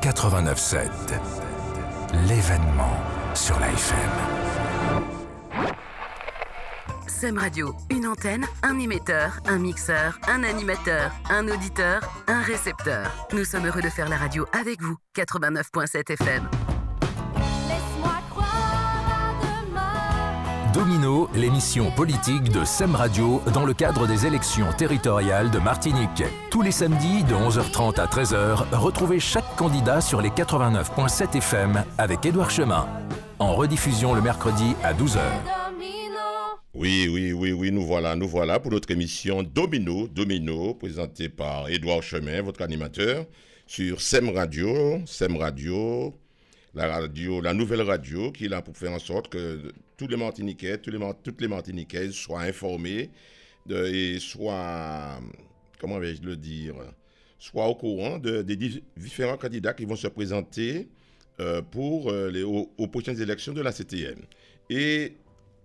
89.7. L'événement sur la FM. SEM Radio, une antenne, un émetteur, un mixeur, un animateur, un auditeur, un récepteur. Nous sommes heureux de faire la radio avec vous. 89.7 FM. Laisse-moi croire à demain. Domino, l'émission politique de SEM Radio dans le cadre des élections territoriales de Martinique. Tous les samedis de 11h30 à 13h, retrouvez chaque candidat sur les 89.7 FM avec Édouard Chemin. En rediffusion le mercredi à 12h. Oui, nous voilà pour notre émission Domino, présentée par Édouard Chemin, votre animateur, sur SEM Radio, la nouvelle radio qui est là pour faire en sorte que tous les Martiniquais, toutes les Martiniquaises soient informés et soient, comment vais-je le dire, soient au courant des différents candidats qui vont se présenter aux prochaines élections de la CTM. Et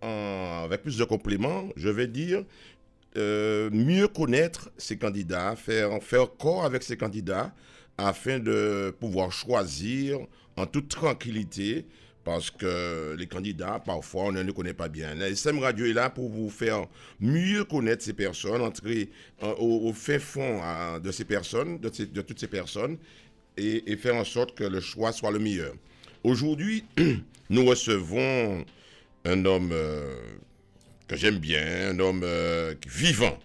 avec plus de compléments, je vais dire mieux connaître ces candidats, faire corps avec ces candidats afin de pouvoir choisir en toute tranquillité, parce que les candidats, parfois, on ne les connaît pas bien. La SEM Radio est là pour vous faire mieux connaître ces personnes, entrer au fin fond de ces personnes, de toutes ces personnes, et faire en sorte que le choix soit le meilleur. Aujourd'hui, nous recevons un homme que j'aime bien, un homme vivant.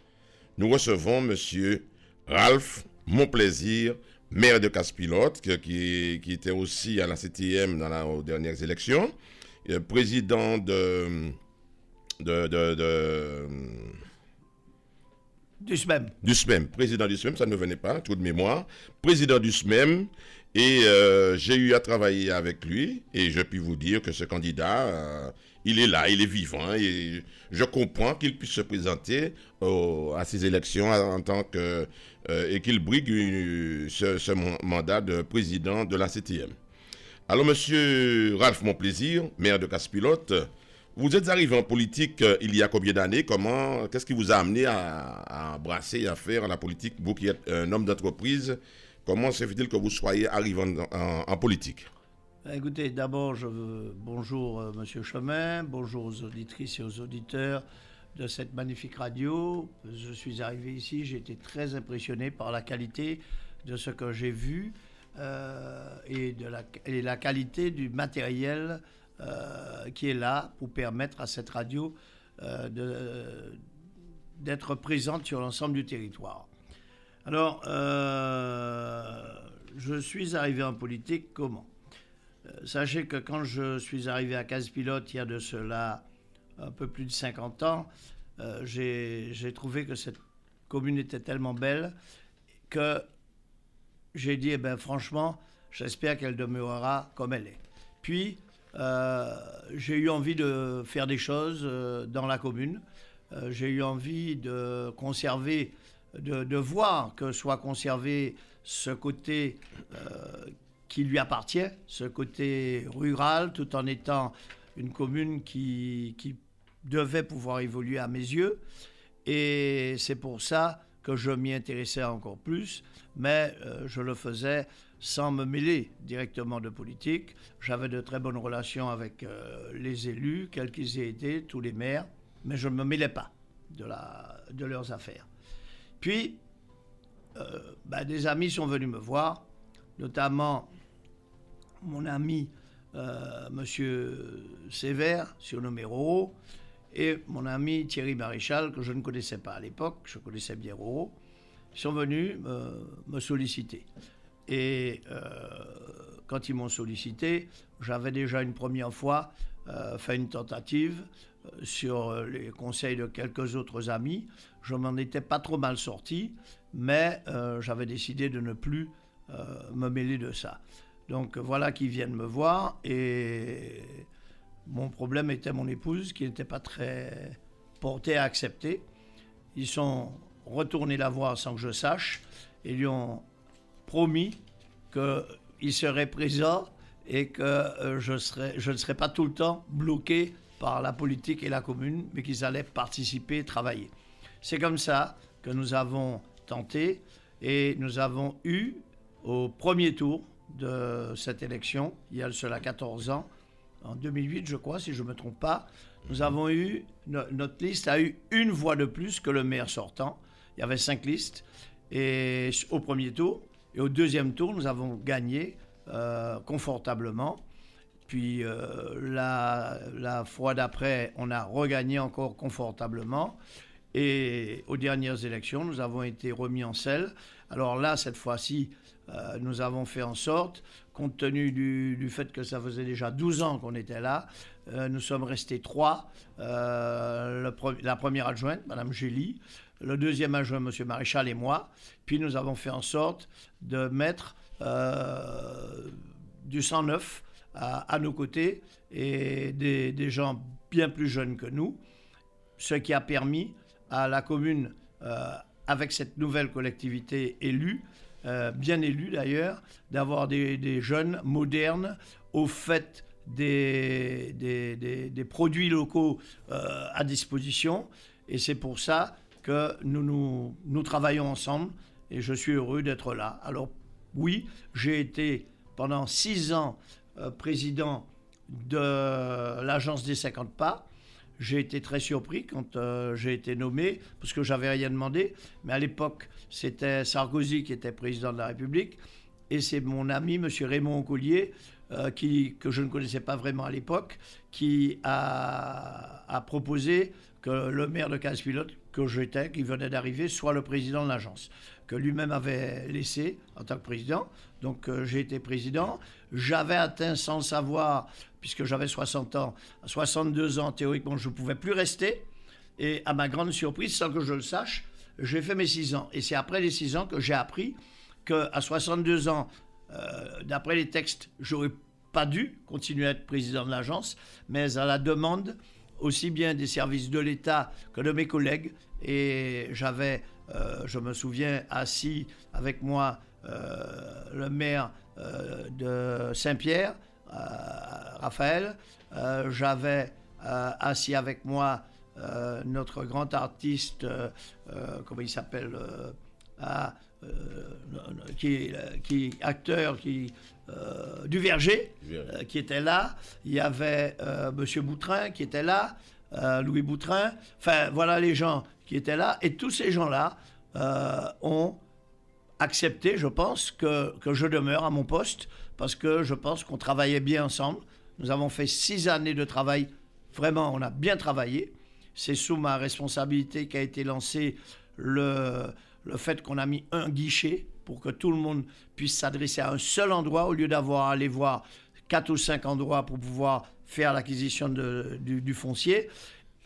Nous recevons monsieur Ralph Monplaisir, maire de Casse-Pilote, qui était aussi à la CTM aux dernières élections, président du SMEM, président du SMEM, ça ne me venait pas, tout de mémoire, président du SMEM, et j'ai eu à travailler avec lui, et je puis vous dire que ce candidat, il est là, il est vivant, et je comprends qu'il puisse se présenter à ces élections en tant que et qu'il brigue ce mandat de président de la CTM. Alors, monsieur Ralph Monplaisir, maire de Casse-Pilote, vous êtes arrivé en politique il y a combien d'années? Qu'est-ce qui vous a amené à embrasser et à faire la politique, vous qui êtes un homme d'entreprise? Comment se fait-il que vous soyez arrivé en politique? Écoutez, d'abord, bonjour Monsieur Chemin, bonjour aux auditrices et aux auditeurs de cette magnifique radio. Je suis arrivé ici, j'ai été très impressionné par la qualité de ce que j'ai vu et la qualité du matériel qui est là pour permettre à cette radio d'être présente sur l'ensemble du territoire. Alors, je suis arrivé en politique comment ? Sachez que quand je suis arrivé à Casse-Pilote, il y a de cela un peu plus de 50 ans, j'ai trouvé que cette commune était tellement belle que j'ai dit, franchement, j'espère qu'elle demeurera comme elle est. Puis, j'ai eu envie de faire des choses dans la commune. J'ai eu envie de conserver, de voir que soit conservé ce côté qui lui appartient, ce côté rural, tout en étant une commune qui devait pouvoir évoluer à mes yeux. Et c'est pour ça que je m'y intéressais encore plus, mais je le faisais sans me mêler directement de politique. J'avais de très bonnes relations avec les élus, quels qu'ils aient été, tous les maires, mais je ne me mêlais pas de leurs affaires. Puis, des amis sont venus me voir, notamment mon ami Monsieur Sévère, surnommé Roro, et mon ami Thierry Maréchal, que je ne connaissais pas à l'époque, je connaissais bien Roro. Ils sont venus me solliciter. Et quand ils m'ont sollicité, j'avais déjà une première fois fait une tentative sur les conseils de quelques autres amis. Je m'en étais pas trop mal sorti, mais j'avais décidé de ne plus me mêler de ça. Donc voilà qu'ils viennent me voir, et mon problème était mon épouse qui n'était pas très portée à accepter. Ils sont retournés la voir sans que je sache et lui ont promis qu'il serait présent et que je ne serais pas tout le temps bloqué par la politique et la commune, mais qu'ils allaient participer et travailler. C'est comme ça que nous avons tenté, et nous avons eu au premier tour de cette élection, il y a cela 14 ans, en 2008 je crois, si je ne me trompe pas, nous avons eu, notre liste a eu une voix de plus que le maire sortant. Il y avait 5 listes et, au premier tour. Et au deuxième tour, nous avons gagné confortablement. Puis la fois d'après, on a regagné encore confortablement. Et aux dernières élections, nous avons été remis en selle. Alors là, cette fois-ci, nous avons fait en sorte, compte tenu du fait que ça faisait déjà 12 ans qu'on était là, nous sommes restés 3. La première adjointe, Mme Gély, le deuxième adjoint, M. Maréchal et moi. Puis nous avons fait en sorte de mettre du sang neuf à nos côtés et des gens bien plus jeunes que nous, ce qui a permis à la commune, avec cette nouvelle collectivité élue, bien élue d'ailleurs, d'avoir des jeunes modernes au fait des produits locaux à disposition. Et c'est pour ça que nous travaillons ensemble et je suis heureux d'être là. Alors oui, j'ai été pendant 6 ans président de l'agence des 50 pas. J'ai été très surpris quand j'ai été nommé, parce que je n'avais rien demandé. Mais à l'époque, c'était Sarkozy qui était président de la République. Et c'est mon ami, M. Raymond Collier, que je ne connaissais pas vraiment à l'époque, qui a proposé que le maire de Casse-Pilote, que j'étais, qui venait d'arriver, soit le président de l'agence, que lui-même avait laissé en tant que président. Donc j'ai été président. J'avais atteint, sans le savoir, puisque j'avais 60 ans, 62 ans, théoriquement, je ne pouvais plus rester. Et à ma grande surprise, sans que je le sache, j'ai fait mes 6 ans. Et c'est après les 6 ans que j'ai appris qu'à 62 ans, d'après les textes, j'aurais pas dû continuer à être président de l'agence, mais à la demande aussi bien des services de l'État que de mes collègues. Et j'avais, je me souviens, assis avec moi le maire de Saint-Pierre, Raphaël. J'avais assis avec moi notre grand artiste, comment il s'appelle, acteur du Verger, qui était là. Il y avait Monsieur Boutrin qui était là, Louis Boutrin. Enfin, voilà les gens qui étaient là. Et tous ces gens-là ont accepté, je pense, que je demeure à mon poste, parce que je pense qu'on travaillait bien ensemble. Nous avons fait 6 années de travail. Vraiment, on a bien travaillé. C'est sous ma responsabilité qu'a été lancé le fait qu'on a mis un guichet pour que tout le monde puisse s'adresser à un seul endroit au lieu d'avoir à aller voir 4 ou 5 endroits pour pouvoir faire l'acquisition du foncier.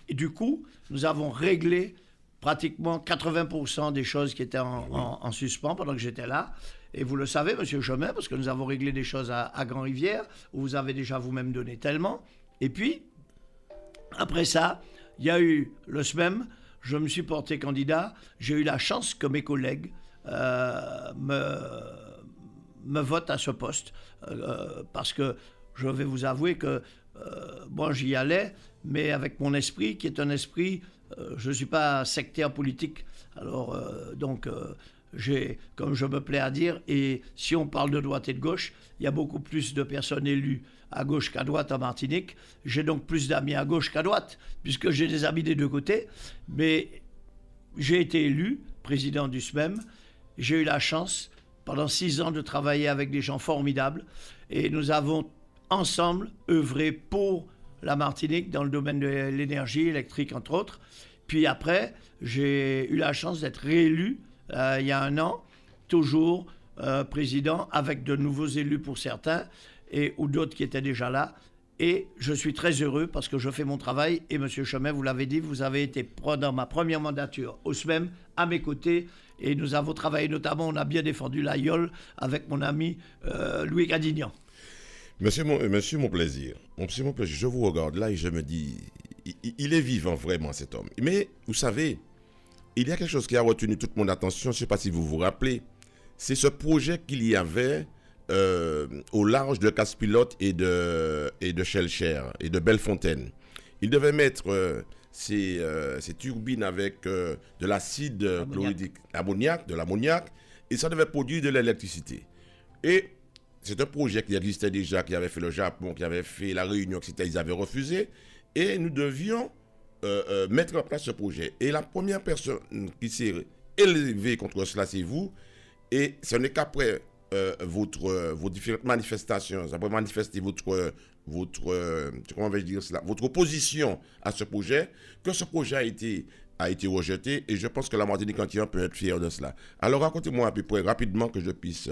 Et du coup, nous avons réglé pratiquement 80% des choses qui étaient en suspens pendant que j'étais là. Et vous le savez, M. Chemin, parce que nous avons réglé des choses à Grand-Rivière, où vous avez déjà vous-même donné tellement. Et puis, après ça, il y a eu le SMEM. Je me suis porté candidat. J'ai eu la chance que mes collègues me votent à ce poste. Parce que je vais vous avouer que moi, j'y allais, mais avec mon esprit, qui est un esprit... je ne suis pas sectaire politique. Alors, comme je me plais à dire, et si on parle de droite et de gauche, il y a beaucoup plus de personnes élues à gauche qu'à droite en Martinique. J'ai donc plus d'amis à gauche qu'à droite, puisque j'ai des amis des deux côtés. Mais j'ai été élu président du SMEM. J'ai eu la chance, pendant 6 ans, de travailler avec des gens formidables. Et nous avons ensemble œuvré pour la Martinique dans le domaine de l'énergie électrique, entre autres. Puis après, j'ai eu la chance d'être réélu il y a 1 an, toujours président, avec de nouveaux élus pour certains, ou d'autres qui étaient déjà là. Et je suis très heureux parce que je fais mon travail. Et M. Chemin, vous l'avez dit, vous avez été dans ma première mandature au SMEM, à mes côtés. Et nous avons travaillé notamment, on a bien défendu l'Aïol avec mon ami Louis Cadignan. Monsieur mon plaisir, je vous regarde là et je me dis, il est vivant vraiment cet homme. Mais vous savez, il y a quelque chose qui a retenu toute mon attention, je ne sais pas si vous vous rappelez, c'est ce projet qu'il y avait au large de Casse-Pilote et de Schellcher et de Bellefontaine. Il devait mettre ces turbines avec de l'acide chlorhydrique, de l'ammoniac, et ça devait produire de l'électricité. Et c'est un projet qui existait déjà, qui avait fait le Japon, qui avait fait la Réunion, etc. Ils avaient refusé. Et nous devions mettre en place ce projet. Et la première personne qui s'est élevée contre cela, c'est vous. Et ce n'est qu'après vos différentes manifestations, après manifester votre comment vais-je dire cela, votre opposition à ce projet, que ce projet a été rejeté, et je pense que la Martinique entière peut être fière de cela. Alors racontez-moi à peu près rapidement que je puisse,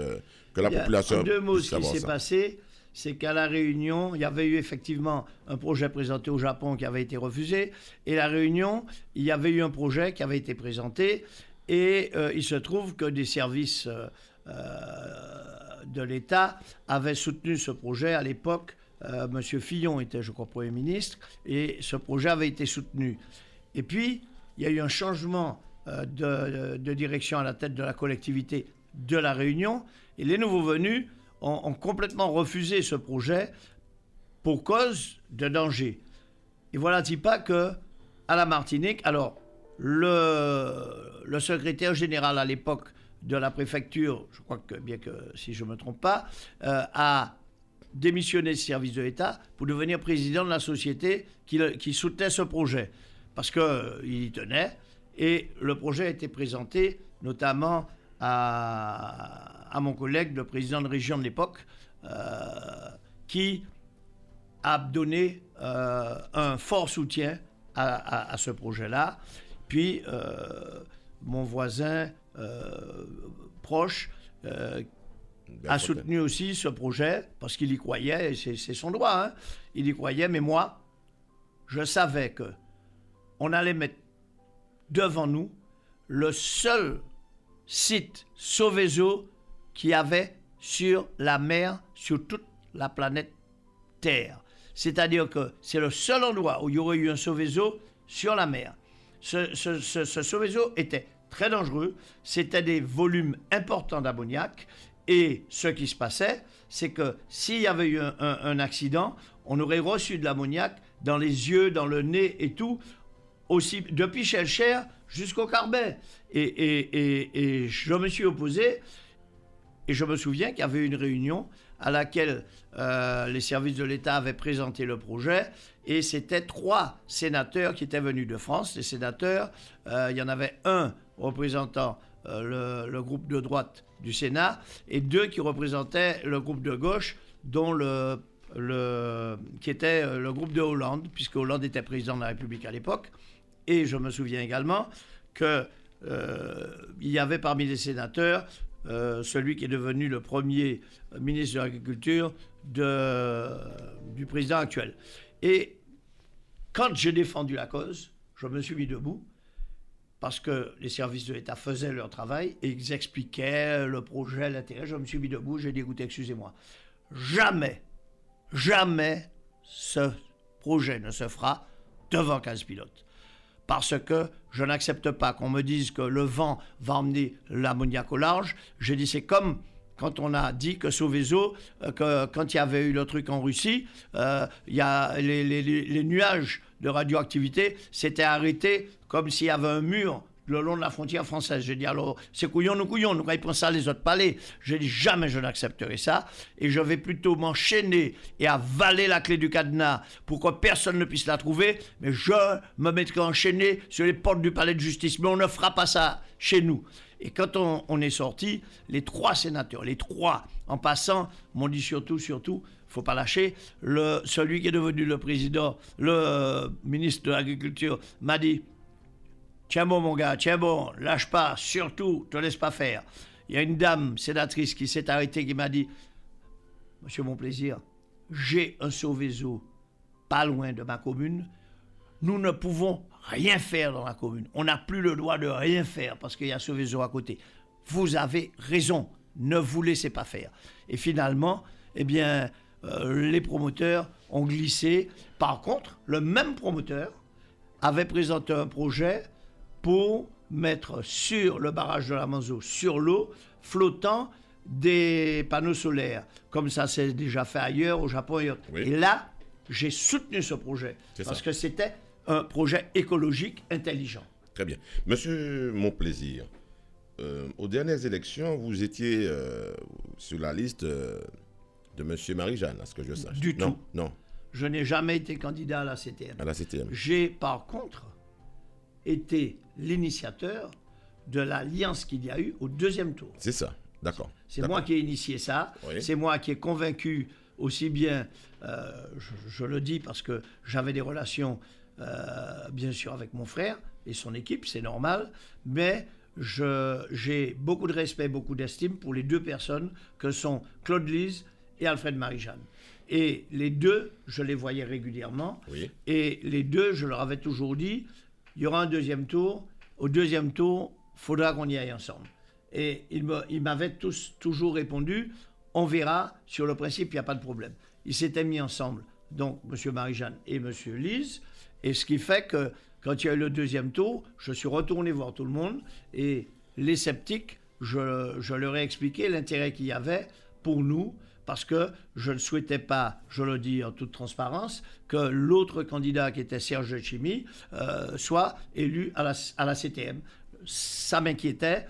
que la population en 2 mots, puisse ce qui savoir s'est ça. passé, c'est qu'à La Réunion, il y avait eu effectivement un projet présenté au Japon qui avait été refusé, et La Réunion, il y avait eu un projet qui avait été présenté, et il se trouve que des services de l'État avaient soutenu ce projet à l'époque. M. Fillon était, je crois, Premier ministre, et ce projet avait été soutenu. Et puis, il y a eu un changement de direction à la tête de la collectivité de La Réunion, et les nouveaux venus ont complètement refusé ce projet pour cause de danger. Et voilà-t-il pas que, à la Martinique, alors, le secrétaire général à l'époque de la préfecture, je crois que, bien que si je ne me trompe pas, a démissionné du service de l'État pour devenir président de la société qui soutenait ce projet. Parce qu'il y tenait, et le projet a été présenté notamment à mon collègue, le président de région de l'époque, qui a donné un fort soutien à ce projet-là. Puis, mon voisin proche a soutenu aussi ce projet, parce qu'il y croyait, et c'est son droit, hein, il y croyait, mais moi, je savais qu'on allait mettre devant nous le seul site Seveso qu'il y avait sur la mer, sur toute la planète Terre. C'est-à-dire que c'est le seul endroit où il y aurait eu un Seveso sur la mer. Ce Seveso était très dangereux, c'était des volumes importants d'ammoniac, et ce qui se passait, c'est que s'il y avait eu un accident, on aurait reçu de l'ammoniac dans les yeux, dans le nez et tout, aussi depuis Chelcher jusqu'au Carbet. Et je me suis opposé, et je me souviens qu'il y avait eu une réunion à laquelle les services de l'État avaient présenté le projet, et c'était 3 sénateurs qui étaient venus de France. Les sénateurs, il y en avait un représentant le groupe de droite du Sénat, et 2 qui représentaient le groupe de gauche, dont qui était le groupe de Hollande, puisque Hollande était président de la République à l'époque. Et je me souviens également qu'il y avait parmi les sénateurs celui qui est devenu le premier ministre de l'Agriculture du président actuel. Et quand j'ai défendu la cause, je me suis mis debout, parce que les services de l'État faisaient leur travail et ils expliquaient le projet, l'intérêt. Je me suis mis debout, j'ai dit, écoutez, excusez-moi, jamais ce projet ne se fera devant 15 pilotes. Parce que je n'accepte pas qu'on me dise que le vent va emmener l'ammoniac au large. J'ai dit, c'est comme quand on a dit que Seveso, quand il y avait eu le truc en Russie, il y a les nuages de radioactivité s'étaient arrêtés comme s'il y avait un mur le long de la frontière française. J'ai dit, alors, c'est couillon, nous, quand ils pensent ça, les autres palais. J'ai dit, jamais je n'accepterai ça, et je vais plutôt m'enchaîner et avaler la clé du cadenas pour que personne ne puisse la trouver, mais je me mettrai enchaîné sur les portes du palais de justice. Mais on ne fera pas ça chez nous. Et quand on est sorti, les 3 sénateurs, les 3, en passant, m'ont dit surtout, faut pas lâcher. Celui qui est devenu le président, le ministre de l'Agriculture, m'a dit, tiens bon mon gars, tiens bon, lâche pas, surtout, te laisse pas faire. Il y a une dame sénatrice qui s'est arrêtée, qui m'a dit, monsieur mon plaisir, j'ai un Seveso pas loin de ma commune, nous ne pouvons rien faire dans la commune. On n'a plus le droit de rien faire parce qu'il y a Seveso à côté. Vous avez raison, ne vous laissez pas faire. Et finalement, eh bien, les promoteurs ont glissé. Par contre, le même promoteur avait présenté un projet pour mettre sur le barrage de la Manzo, sur l'eau, flottant des panneaux solaires. Comme ça, c'est déjà fait ailleurs, au Japon et autres. Oui. Et là, j'ai soutenu ce projet parce que c'était un projet écologique intelligent. Très bien. Monsieur Monplaisir, aux dernières élections, vous étiez sur la liste De M. Marie-Jeanne, à ce que je sache. Du non, tout. Non, Je n'ai jamais été candidat à la CTM. à la CTM. J'ai par contre été l'initiateur de l'alliance qu'il y a eu au deuxième tour. C'est ça, d'accord. C'est D'accord. moi qui ai initié ça. Oui. C'est moi qui ai convaincu aussi bien, je le dis parce que j'avais des relations bien sûr avec mon frère et son équipe, c'est normal, mais j'ai beaucoup de respect, beaucoup d'estime pour les deux personnes que sont Claude Lise et Alfred Marie-Jeanne. Et les deux, je les voyais régulièrement. Oui. Et les deux, je leur avais toujours dit, il y aura un deuxième tour. Au deuxième tour, il faudra qu'on y aille ensemble. Et ils m'avaient toujours répondu, on verra, sur le principe, il n'y a pas de problème. Ils s'étaient mis ensemble, donc M. Marie-Jeanne et M. Lise. Et ce qui fait que quand il y a eu le deuxième tour, je suis retourné voir tout le monde. Et les sceptiques, je leur ai expliqué l'intérêt qu'il y avait pour nous, parce que je ne souhaitais pas, je le dis en toute transparence, que l'autre candidat qui était Serge Letchimy soit élu à la CTM. Ça m'inquiétait,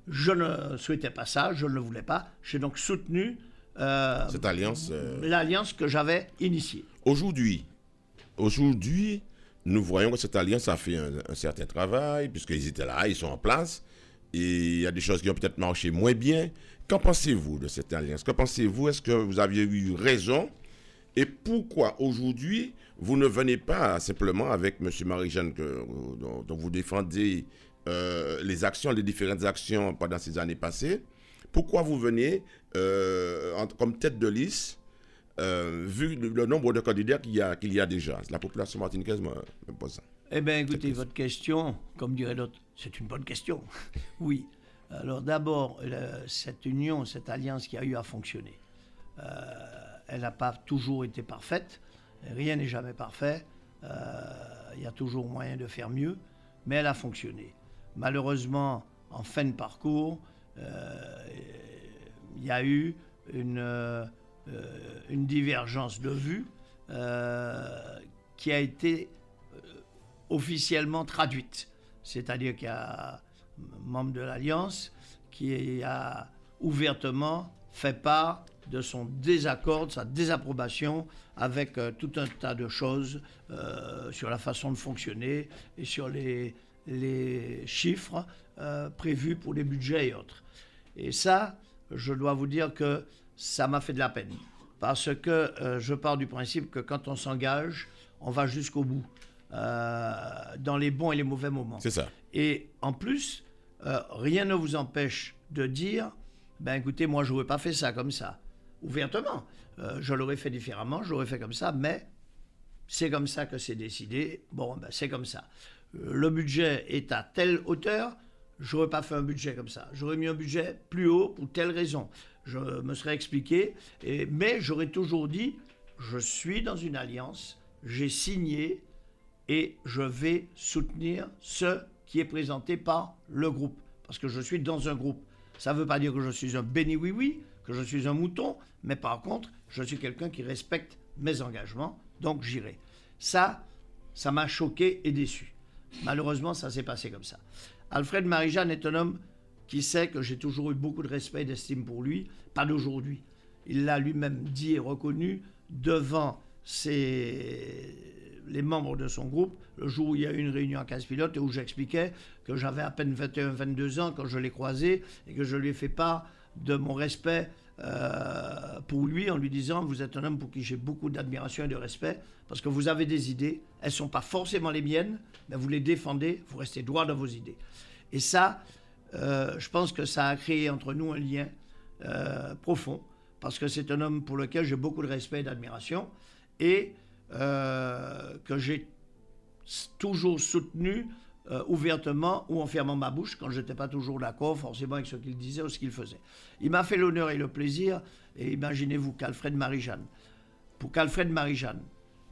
je ne souhaitais pas ça, je ne le voulais pas. J'ai donc soutenu Cette alliance. l'alliance que j'avais initiée. Aujourd'hui, nous voyons que cette alliance a fait un certain travail, puisqu'ils étaient là, ils sont en place, et il y a des choses qui ont peut-être marché moins bien. Qu'en pensez-vous de cette alliance? Qu'en pensez-vous? Est-ce que vous aviez eu raison? Et pourquoi aujourd'hui, vous ne venez pas simplement avec M. Marie-Jeanne, dont vous défendez les actions, les différentes actions pendant ces années passées? Pourquoi vous venez comme tête de liste, vu le nombre de candidats qu'il y a déjà? La population martiniquaise me pose ça. Eh bien, écoutez, votre question, comme dirait l'autre, c'est une bonne question. Oui. Alors d'abord, cette union, cette alliance qui a eu à fonctionner, elle n'a pas toujours été parfaite. Rien n'est jamais parfait. Il y a toujours moyen de faire mieux, mais elle a fonctionné. Malheureusement, en fin de parcours, il y a eu une divergence de vues qui a été officiellement traduite. C'est-à-dire qu'il y a un membre de l'Alliance qui a ouvertement fait part de son désaccord, de sa désapprobation avec tout un tas de choses sur la façon de fonctionner et sur les chiffres prévus pour les budgets et autres. Et ça, je dois vous dire que ça m'a fait de la peine. Parce que je pars du principe que quand on s'engage, on va jusqu'au bout, dans les bons et les mauvais moments. C'est ça. Et en plus, rien ne vous empêche de dire, ben écoutez, moi je n'aurais pas fait ça comme ça, ouvertement. Je l'aurais fait différemment, je l'aurais fait comme ça, mais c'est comme ça que c'est décidé. Bon, ben c'est comme ça. Le budget est à telle hauteur, je n'aurais pas fait un budget comme ça. J'aurais mis un budget plus haut pour telle raison. Je me serais expliqué, mais j'aurais toujours dit, je suis dans une alliance, j'ai signé et je vais soutenir ce qui est présenté par le groupe. Parce que je suis dans un groupe. Ça ne veut pas dire que je suis un béni-oui-oui, que je suis un mouton, mais par contre, je suis quelqu'un qui respecte mes engagements, donc j'irai. Ça m'a choqué et déçu. Malheureusement, ça s'est passé comme ça. Alfred Marie-Jeanne est un homme qui sait que j'ai toujours eu beaucoup de respect et d'estime pour lui, pas d'aujourd'hui. Il l'a lui-même dit et reconnu devant les membres de son groupe, le jour où il y a eu une réunion à Casse-Pilote et où j'expliquais que j'avais à peine 21-22 ans quand je l'ai croisé et que je lui ai fait part de mon respect pour lui en lui disant « Vous êtes un homme pour qui j'ai beaucoup d'admiration et de respect parce que vous avez des idées, elles ne sont pas forcément les miennes, mais vous les défendez, vous restez droit dans vos idées. » Et ça, je pense que ça a créé entre nous un lien profond parce que c'est un homme pour lequel j'ai beaucoup de respect et d'admiration et que j'ai toujours soutenu ouvertement ou en fermant ma bouche quand je n'étais pas toujours d'accord forcément avec ce qu'il disait ou ce qu'il faisait. Il m'a fait l'honneur et le plaisir, et imaginez-vous qu'Alfred Marie-Jeanne, pour qu'Alfred Marie-Jeanne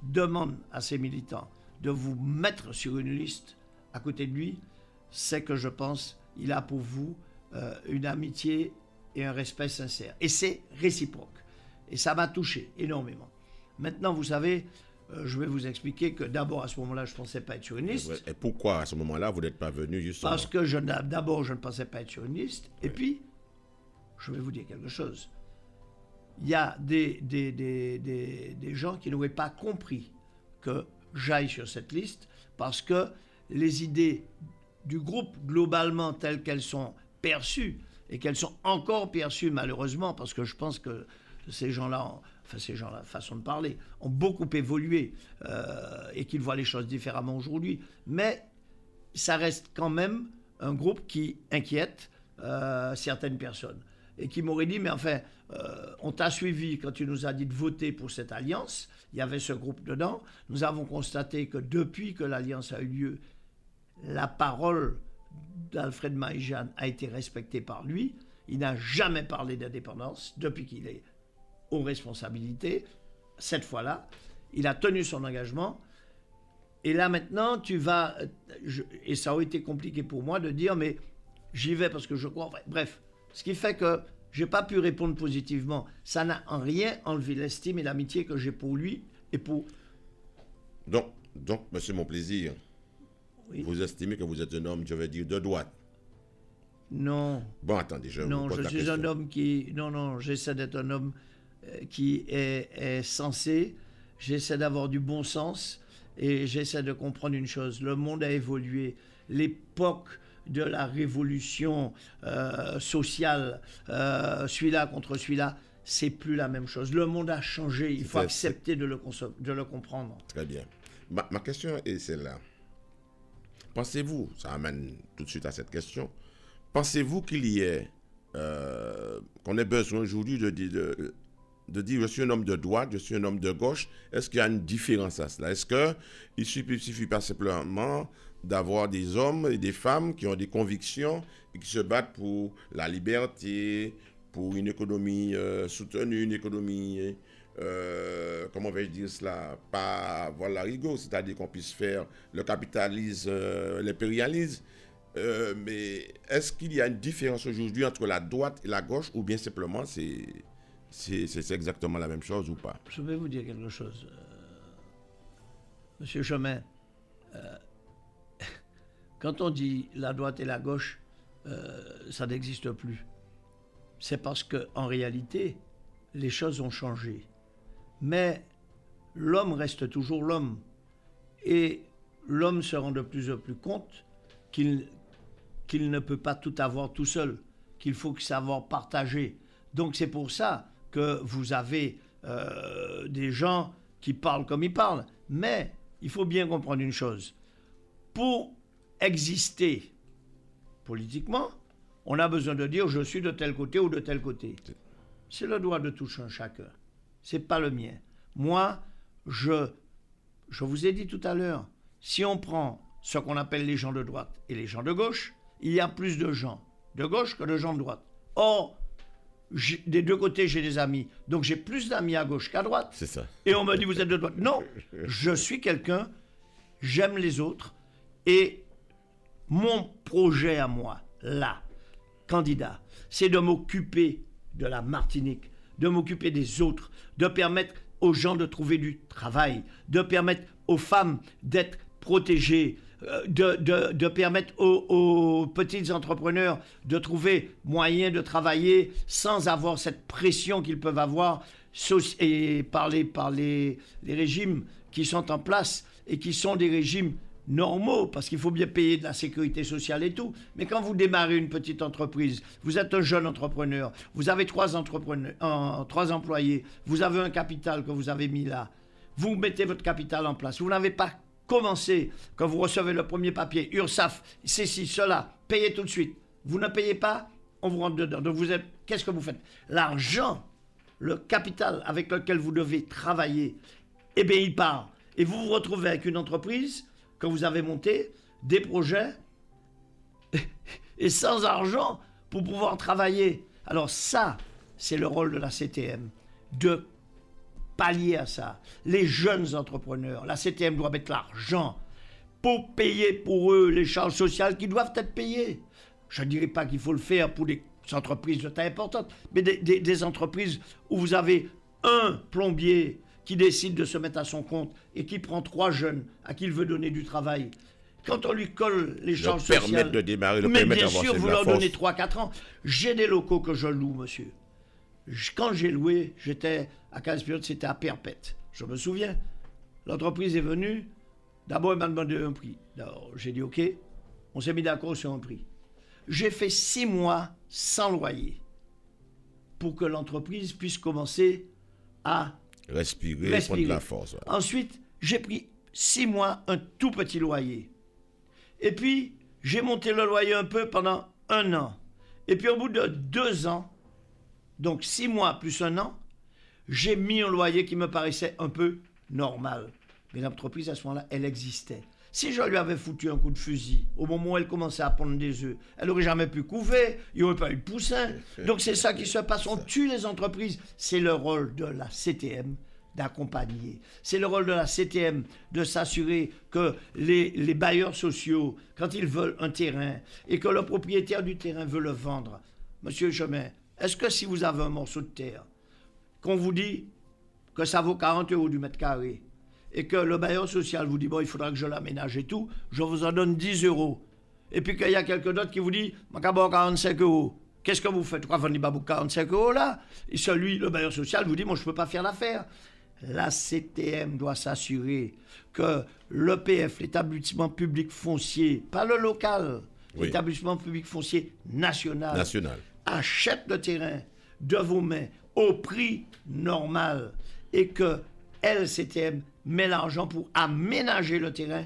demande à ses militants de vous mettre sur une liste à côté de lui, c'est que je pense il a pour vous une amitié et un respect sincère. Et c'est réciproque. Et ça m'a touché énormément. Maintenant, vous savez, je vais vous expliquer que d'abord, à ce moment-là, je ne pensais pas être sur une liste. Et pourquoi, à ce moment-là, vous n'êtes pas venu justement? Parce que d'abord, je ne pensais pas être sur une liste. Et puis, je vais vous dire quelque chose. il y a des gens qui n'auraient pas compris que j'aille sur cette liste parce que les idées du groupe, globalement, telles qu'elles sont perçues, et qu'elles sont encore perçues, malheureusement, parce que je pense que ces gens-là, façon de parler, ont beaucoup évolué et qu'ils voient les choses différemment aujourd'hui. Mais ça reste quand même un groupe qui inquiète certaines personnes. Et qui m'aurait dit, mais enfin, on t'a suivi quand tu nous as dit de voter pour cette alliance. Il y avait ce groupe dedans. Nous avons constaté que depuis que l'alliance a eu lieu, la parole d'Alfred Marie-Jeanne a été respectée par lui. Il n'a jamais parlé d'indépendance depuis qu'il est aux responsabilités. Cette fois-là, il a tenu son engagement. Et là maintenant, et ça aurait été compliqué pour moi de dire, mais j'y vais parce que je crois. Bref, ce qui fait que je n'ai pas pu répondre positivement. Ça n'a en rien enlevé l'estime et l'amitié que j'ai pour lui et pour... Donc, monsieur, mon plaisir, oui. Vous estimez que vous êtes un homme, je vais dire, de droite? Non. Bon, attendez, je non, vous pose la question. Non, je suis un homme qui... Non, j'essaie d'être un homme qui est sensé. J'essaie d'avoir du bon sens et j'essaie de comprendre une chose. Le monde a évolué. L'époque de la révolution sociale, celui-là contre celui-là, c'est plus la même chose. Le monde a changé. Il faut accepter de le comprendre. Très bien. Ma question est celle-là. Pensez-vous, ça amène tout de suite à cette question, pensez-vous qu'il y ait, qu'on ait besoin aujourd'hui de dire je suis un homme de droite, je suis un homme de gauche? Est-ce qu'il y a une différence à cela? Est-ce qu'il ne suffit pas simplement d'avoir des hommes et des femmes qui ont des convictions et qui se battent pour la liberté, pour une économie soutenue, une économie... comment vais-je dire cela, pas avoir la rigueur, c'est-à-dire qu'on puisse faire le capitalisme, l'impérialisme, mais est-ce qu'il y a une différence aujourd'hui entre la droite et la gauche, ou bien simplement c'est exactement la même chose ou pas? Je vais vous dire quelque chose, Monsieur Chemin. Quand on dit la droite et la gauche, ça n'existe plus. C'est parce qu'en réalité, les choses ont changé. Mais l'homme reste toujours l'homme. Et l'homme se rend de plus en plus compte qu'il ne peut pas tout avoir tout seul, qu'il faut savoir partager. Donc c'est pour ça que vous avez des gens qui parlent comme ils parlent. Mais il faut bien comprendre une chose. Pour exister politiquement, on a besoin de dire je suis de tel côté ou de tel côté. C'est le droit de tout un chacun. C'est pas le mien. Moi, je vous ai dit tout à l'heure, si on prend ce qu'on appelle les gens de droite et les gens de gauche, il y a plus de gens de gauche que de gens de droite. Or, des deux côtés, j'ai des amis. Donc, j'ai plus d'amis à gauche qu'à droite. C'est ça. Et on me dit, vous êtes de droite. Non, je suis quelqu'un, j'aime les autres. Et mon projet à moi, là, candidat, c'est de m'occuper de la Martinique, de m'occuper des autres, de permettre aux gens de trouver du travail, de permettre aux femmes d'être protégées, de permettre aux petits entrepreneurs de trouver moyen de travailler sans avoir cette pression qu'ils peuvent avoir et par les régimes qui sont en place et qui sont des régimes normaux, parce qu'il faut bien payer de la sécurité sociale et tout. Mais quand vous démarrez une petite entreprise, vous êtes un jeune entrepreneur, vous avez 3 employés, vous avez un capital que vous avez mis là, vous mettez votre capital en place, vous n'avez pas commencé, quand vous recevez le premier papier, URSSAF, ceci, cela, payez tout de suite. Vous ne payez pas, on vous rentre dedans. Donc qu'est-ce que vous faites? L'argent, le capital avec lequel vous devez travailler, eh bien il part. Et vous vous retrouvez avec une entreprise que vous avez monté, des projets, et sans argent pour pouvoir travailler. Alors ça, c'est le rôle de la CTM, de pallier à ça. Les jeunes entrepreneurs, la CTM doit mettre l'argent pour payer pour eux les charges sociales qui doivent être payées. Je ne dirais pas qu'il faut le faire pour des entreprises de taille importante, mais des entreprises où vous avez un plombier qui décide de se mettre à son compte et qui prend 3 jeunes à qui il veut donner du travail. Quand on lui colle les charges sociales... permettre de démarrer, mais bien sûr, vous leur donnez 3-4 ans. J'ai des locaux que je loue, monsieur. Quand j'ai loué, j'étais à 15 pilotes, c'était à Perpète. Je me souviens. L'entreprise est venue. D'abord, elle m'a demandé un prix. Alors, j'ai dit OK. On s'est mis d'accord sur un prix. J'ai fait 6 mois sans loyer pour que l'entreprise puisse commencer à Respirer. Prendre de la force. Ouais. Ensuite, j'ai pris 6 mois, un tout petit loyer. Et puis, j'ai monté le loyer un peu pendant 1 an. Et puis, au bout de 2 ans, donc 6 mois plus 1 an, j'ai mis un loyer qui me paraissait un peu normal. Mais l'entreprise, à ce moment-là, elle existait. Si je lui avais foutu un coup de fusil, au moment où elle commençait à pondre des œufs, elle n'aurait jamais pu couver, il n'y aurait pas eu de poussin. Donc c'est ça qui se passe, on tue les entreprises. C'est le rôle de la CTM d'accompagner. C'est le rôle de la CTM de s'assurer que les bailleurs sociaux, quand ils veulent un terrain et que le propriétaire du terrain veut le vendre, Monsieur Chemin, est-ce que si vous avez un morceau de terre, qu'on vous dit que ça vaut 40 € du mètre carré, et que le bailleur social vous dit, bon, il faudra que je l'aménage et tout, je vous en donne 10 €. Et puis qu'il y a quelqu'un d'autre qui vous dit, ma cabane 45 €. Qu'est-ce que vous faites? Pourquoi vous n'avez pas 45 € là? Et celui, le bailleur social, vous dit, moi, je ne peux pas faire l'affaire. La CTM doit s'assurer que l'EPF, l'établissement public foncier, pas le local, l'établissement public foncier national, achète le terrain de vos mains au prix normal et que LCTM met l'argent pour aménager le terrain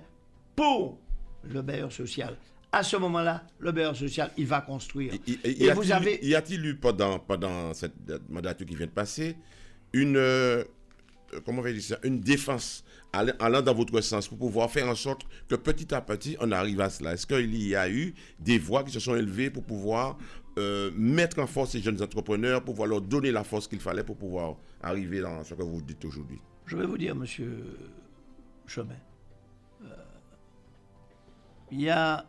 pour le bailleur social. À ce moment-là, le bailleur social, il va construire. Y a-t-il eu pendant cette mandature qui vient de passer une défense allant dans votre sens pour pouvoir faire en sorte que petit à petit on arrive à cela? Est-ce qu'il y a eu des voix qui se sont élevées pour pouvoir mettre en force ces jeunes entrepreneurs, pour pouvoir leur donner la force qu'il fallait pour pouvoir arriver dans ce que vous dites aujourd'hui? Je vais vous dire, monsieur Chemin, il y a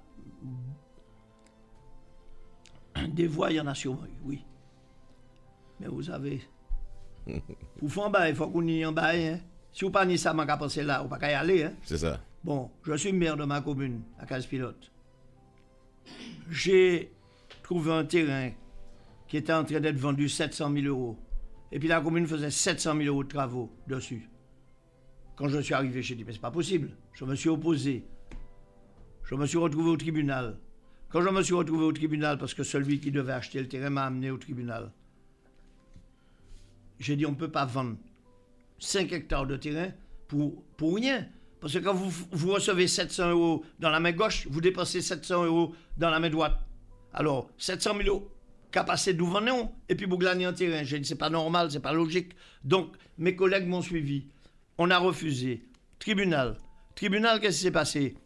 des voix, il y en a sûrement eu, oui. Mais vous savez, pour faire en bas, il faut qu'on y en bas. Hein. Si vous ne parlez pas ça, je vais penser là, vous ne pouvez pas y aller. Hein. C'est ça. Bon, je suis maire de ma commune, à 15 pilotes. J'ai trouvé un terrain qui était en train d'être vendu 700 000 €. Et puis la commune faisait 700 000 € de travaux dessus. Quand je suis arrivé, j'ai dit, mais c'est pas possible. Je me suis opposé. Je me suis retrouvé au tribunal. Quand je me suis retrouvé au tribunal, parce que celui qui devait acheter le terrain m'a amené au tribunal, j'ai dit, on ne peut pas vendre 5 hectares de terrain pour rien. Parce que quand vous recevez 700 € dans la main gauche, vous dépensez 700 € dans la main droite. Alors, 700 000 € qu'a passé d'où venons, et puis vous gagnez un terrain. J'ai dit, c'est pas normal, c'est pas logique. Donc, mes collègues m'ont suivi. On a refusé. Tribunal. Tribunal, qu'est-ce qui s'est passé?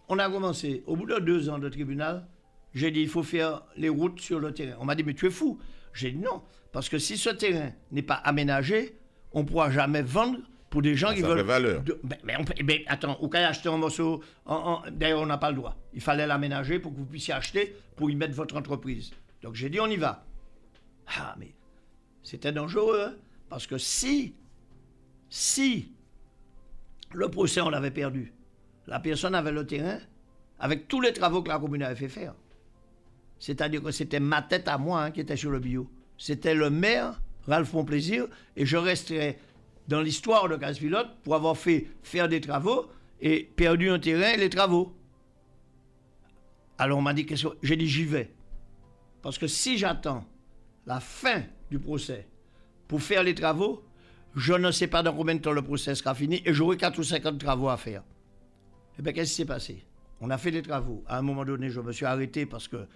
On a commencé. Au bout de 2 ans de tribunal, j'ai dit, il faut faire les routes sur le terrain. On m'a dit, mais tu es fou. J'ai dit non, parce que si ce terrain n'est pas aménagé, on ne pourra jamais vendre pour des gens qui veulent... valeur. Mais attends, au cas où acheter un morceau... D'ailleurs, on n'a pas le droit. Il fallait l'aménager pour que vous puissiez acheter, pour y mettre votre entreprise. Donc j'ai dit, on y va. Ah, mais c'était dangereux, hein, parce que si le procès, on l'avait perdu, la personne avait le terrain, avec tous les travaux que la commune avait fait faire. C'est-à-dire que c'était ma tête à moi qui était sur le bio. C'était le maire, Ralph Monplaisir, et je resterais dans l'histoire de 15 pilotes pour avoir fait faire des travaux et perdu un terrain et les travaux. Alors on m'a dit, j'ai dit, j'y vais. Parce que si j'attends la fin du procès pour faire les travaux, je ne sais pas dans combien de temps le procès sera fini et j'aurai 4 ou 50 travaux à faire. Eh bien, qu'est-ce qui s'est passé? On a fait des travaux. À un moment donné, je me suis arrêté parce que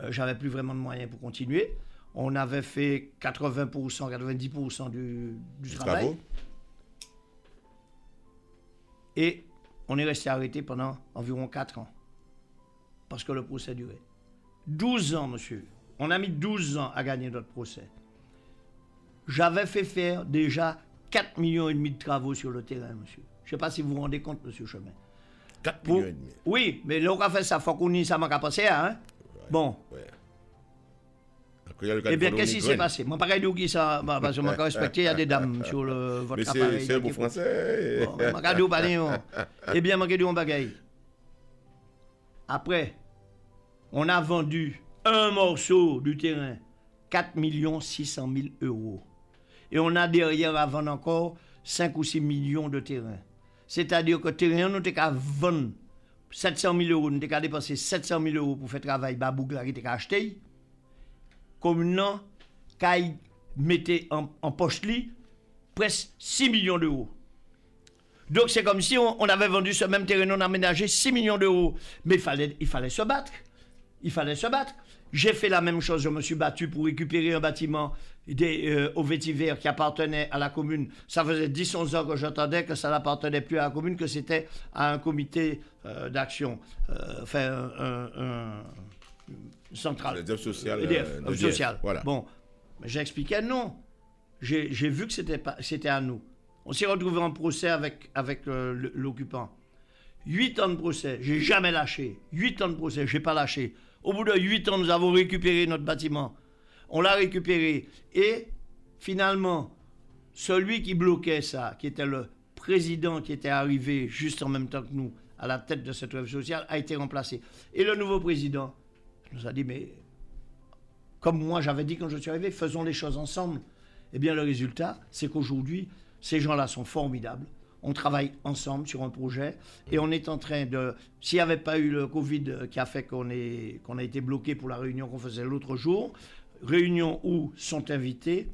j'avais plus vraiment de moyens pour continuer. On avait fait 80%, 90% du travail. Travaux. Et on est resté arrêté pendant environ 4 ans. Parce que le procès durait. 12 ans, monsieur. On a mis 12 ans à gagner notre procès. J'avais fait faire déjà 4,5 millions de travaux sur le terrain, monsieur. Je ne sais pas si vous vous rendez compte, monsieur Chemin. 4,5 millions. Oui, mais là, on a fait ça, il faut qu'on y ça m'a passé, hein? Ouais, bon. Ouais. Eh bien, qu'est-ce qui s'est passé? Moi, pareil, qui ça, parce que je m'en respecté, il y a des dames sur votre appareil. C'est un beau français. Bon, eh bien, je vais un bagaille. Après, on a vendu un morceau du terrain 4 600 000 euros. Et on a derrière à vendre encore 5 ou 6 millions de terrains. C'est-à-dire que terrain, nous avons qu'à vendre 700 000 euros, nous avons qu'à dépenser 700 000 euros pour faire travail, Babouk là, qui était acheté. Comme non, qu'à mettre en poche li, presque 6 millions d'euros. Donc c'est comme si on avait vendu ce même terrain, on a aménagé 6 millions d'euros. Mais il fallait se battre. Il fallait se battre. J'ai fait la même chose, je me suis battu pour récupérer un bâtiment au vétiver qui appartenait à la commune. Ça faisait 10-11 ans que j'entendais que ça n'appartenait plus à la commune, que c'était à un comité d'action, un central. EDF social. EDF social. Voilà. Bon, mais j'expliquais non. J'ai vu que c'était à nous. On s'est retrouvé en procès avec l'occupant. 8 ans de procès, j'ai jamais lâché. 8 ans de procès, j'ai pas lâché. Au bout de 8 ans, nous avons récupéré notre bâtiment. On l'a récupéré. Et finalement, celui qui bloquait ça, qui était le président qui était arrivé juste en même temps que nous, à la tête de cette œuvre sociale, a été remplacé. Et le nouveau président nous a dit, mais comme moi j'avais dit quand je suis arrivé, faisons les choses ensemble. Eh bien, le résultat, c'est qu'aujourd'hui, ces gens-là sont formidables. On travaille ensemble sur un projet et on est en train de... S'il n'y avait pas eu le Covid qui a fait qu'on a été bloqué pour la réunion qu'on faisait l'autre jour, réunion où sont invités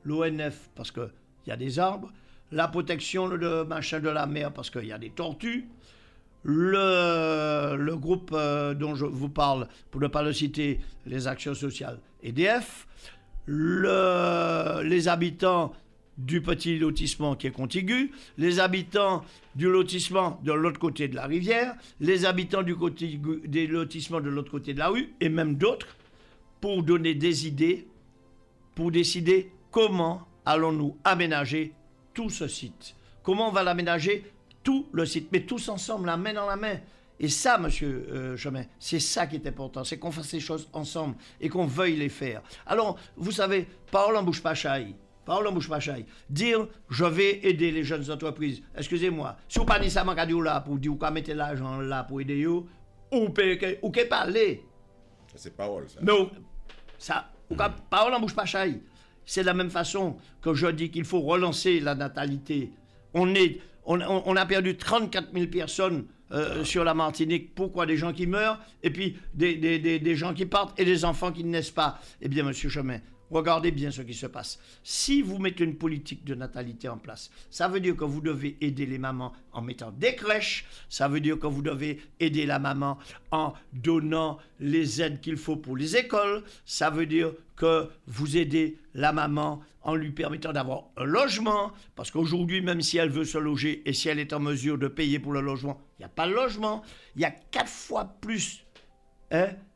l'ONF parce qu'il y a des arbres, la protection de la mer parce qu'il y a des tortues, le groupe dont je vous parle, pour ne pas le citer, les actions sociales EDF, les habitants du petit lotissement qui est contigu, les habitants du lotissement de l'autre côté de la rivière, les habitants des lotissements de l'autre côté de la rue, et même d'autres, pour donner des idées, pour décider comment allons-nous aménager tout ce site. Comment on va l'aménager, tout le site, mais tous ensemble, la main dans la main. Et ça, monsieur Chemin, c'est ça qui est important, c'est qu'on fasse les choses ensemble et qu'on veuille les faire. Alors, vous savez, parole en bouche pas chaille. Parole en bouche pas chaille. Dire, je vais aider les jeunes entreprises. Excusez-moi, si vous parlez ça, là pour dire, vous mettez l'argent là pour aider eux, ou que parler. C'est parole, ça. Mais ça, parole en bouche pas chaille. C'est de la même façon que je dis qu'il faut relancer la natalité. On a perdu 34 000 personnes sur la Martinique. Pourquoi? Des gens qui meurent et puis des gens qui partent et des enfants qui ne naissent pas. Eh bien, monsieur Chemin, regardez bien ce qui se passe. Si vous mettez une politique de natalité en place, ça veut dire que vous devez aider les mamans en mettant des crèches, ça veut dire que vous devez aider la maman en donnant les aides qu'il faut pour les écoles, ça veut dire que vous aidez la maman en lui permettant d'avoir un logement, parce qu'aujourd'hui, même si elle veut se loger et si elle est en mesure de payer pour le logement, il n'y a pas de logement, il y a 4 fois plus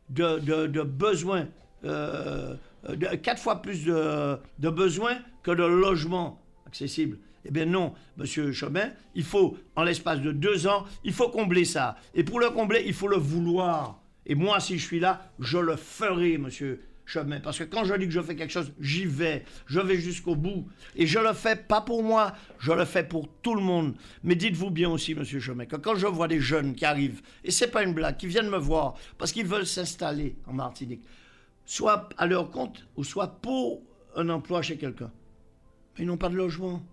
de besoins, 4 fois plus de besoins que de logements accessibles. Eh bien non, monsieur Chemin, il faut, en l'espace de 2 ans, il faut combler ça. Et pour le combler, il faut le vouloir. Et moi, si je suis là, je le ferai, monsieur Chemin. Parce que quand je dis que je fais quelque chose, j'y vais. Je vais jusqu'au bout. Et je le fais pas pour moi, je le fais pour tout le monde. Mais dites-vous bien aussi, monsieur Chemin, que quand je vois des jeunes qui arrivent, et c'est pas une blague, qui viennent me voir parce qu'ils veulent s'installer en Martinique, soit à leur compte, ou soit pour un emploi chez quelqu'un. Mais ils n'ont pas de logement.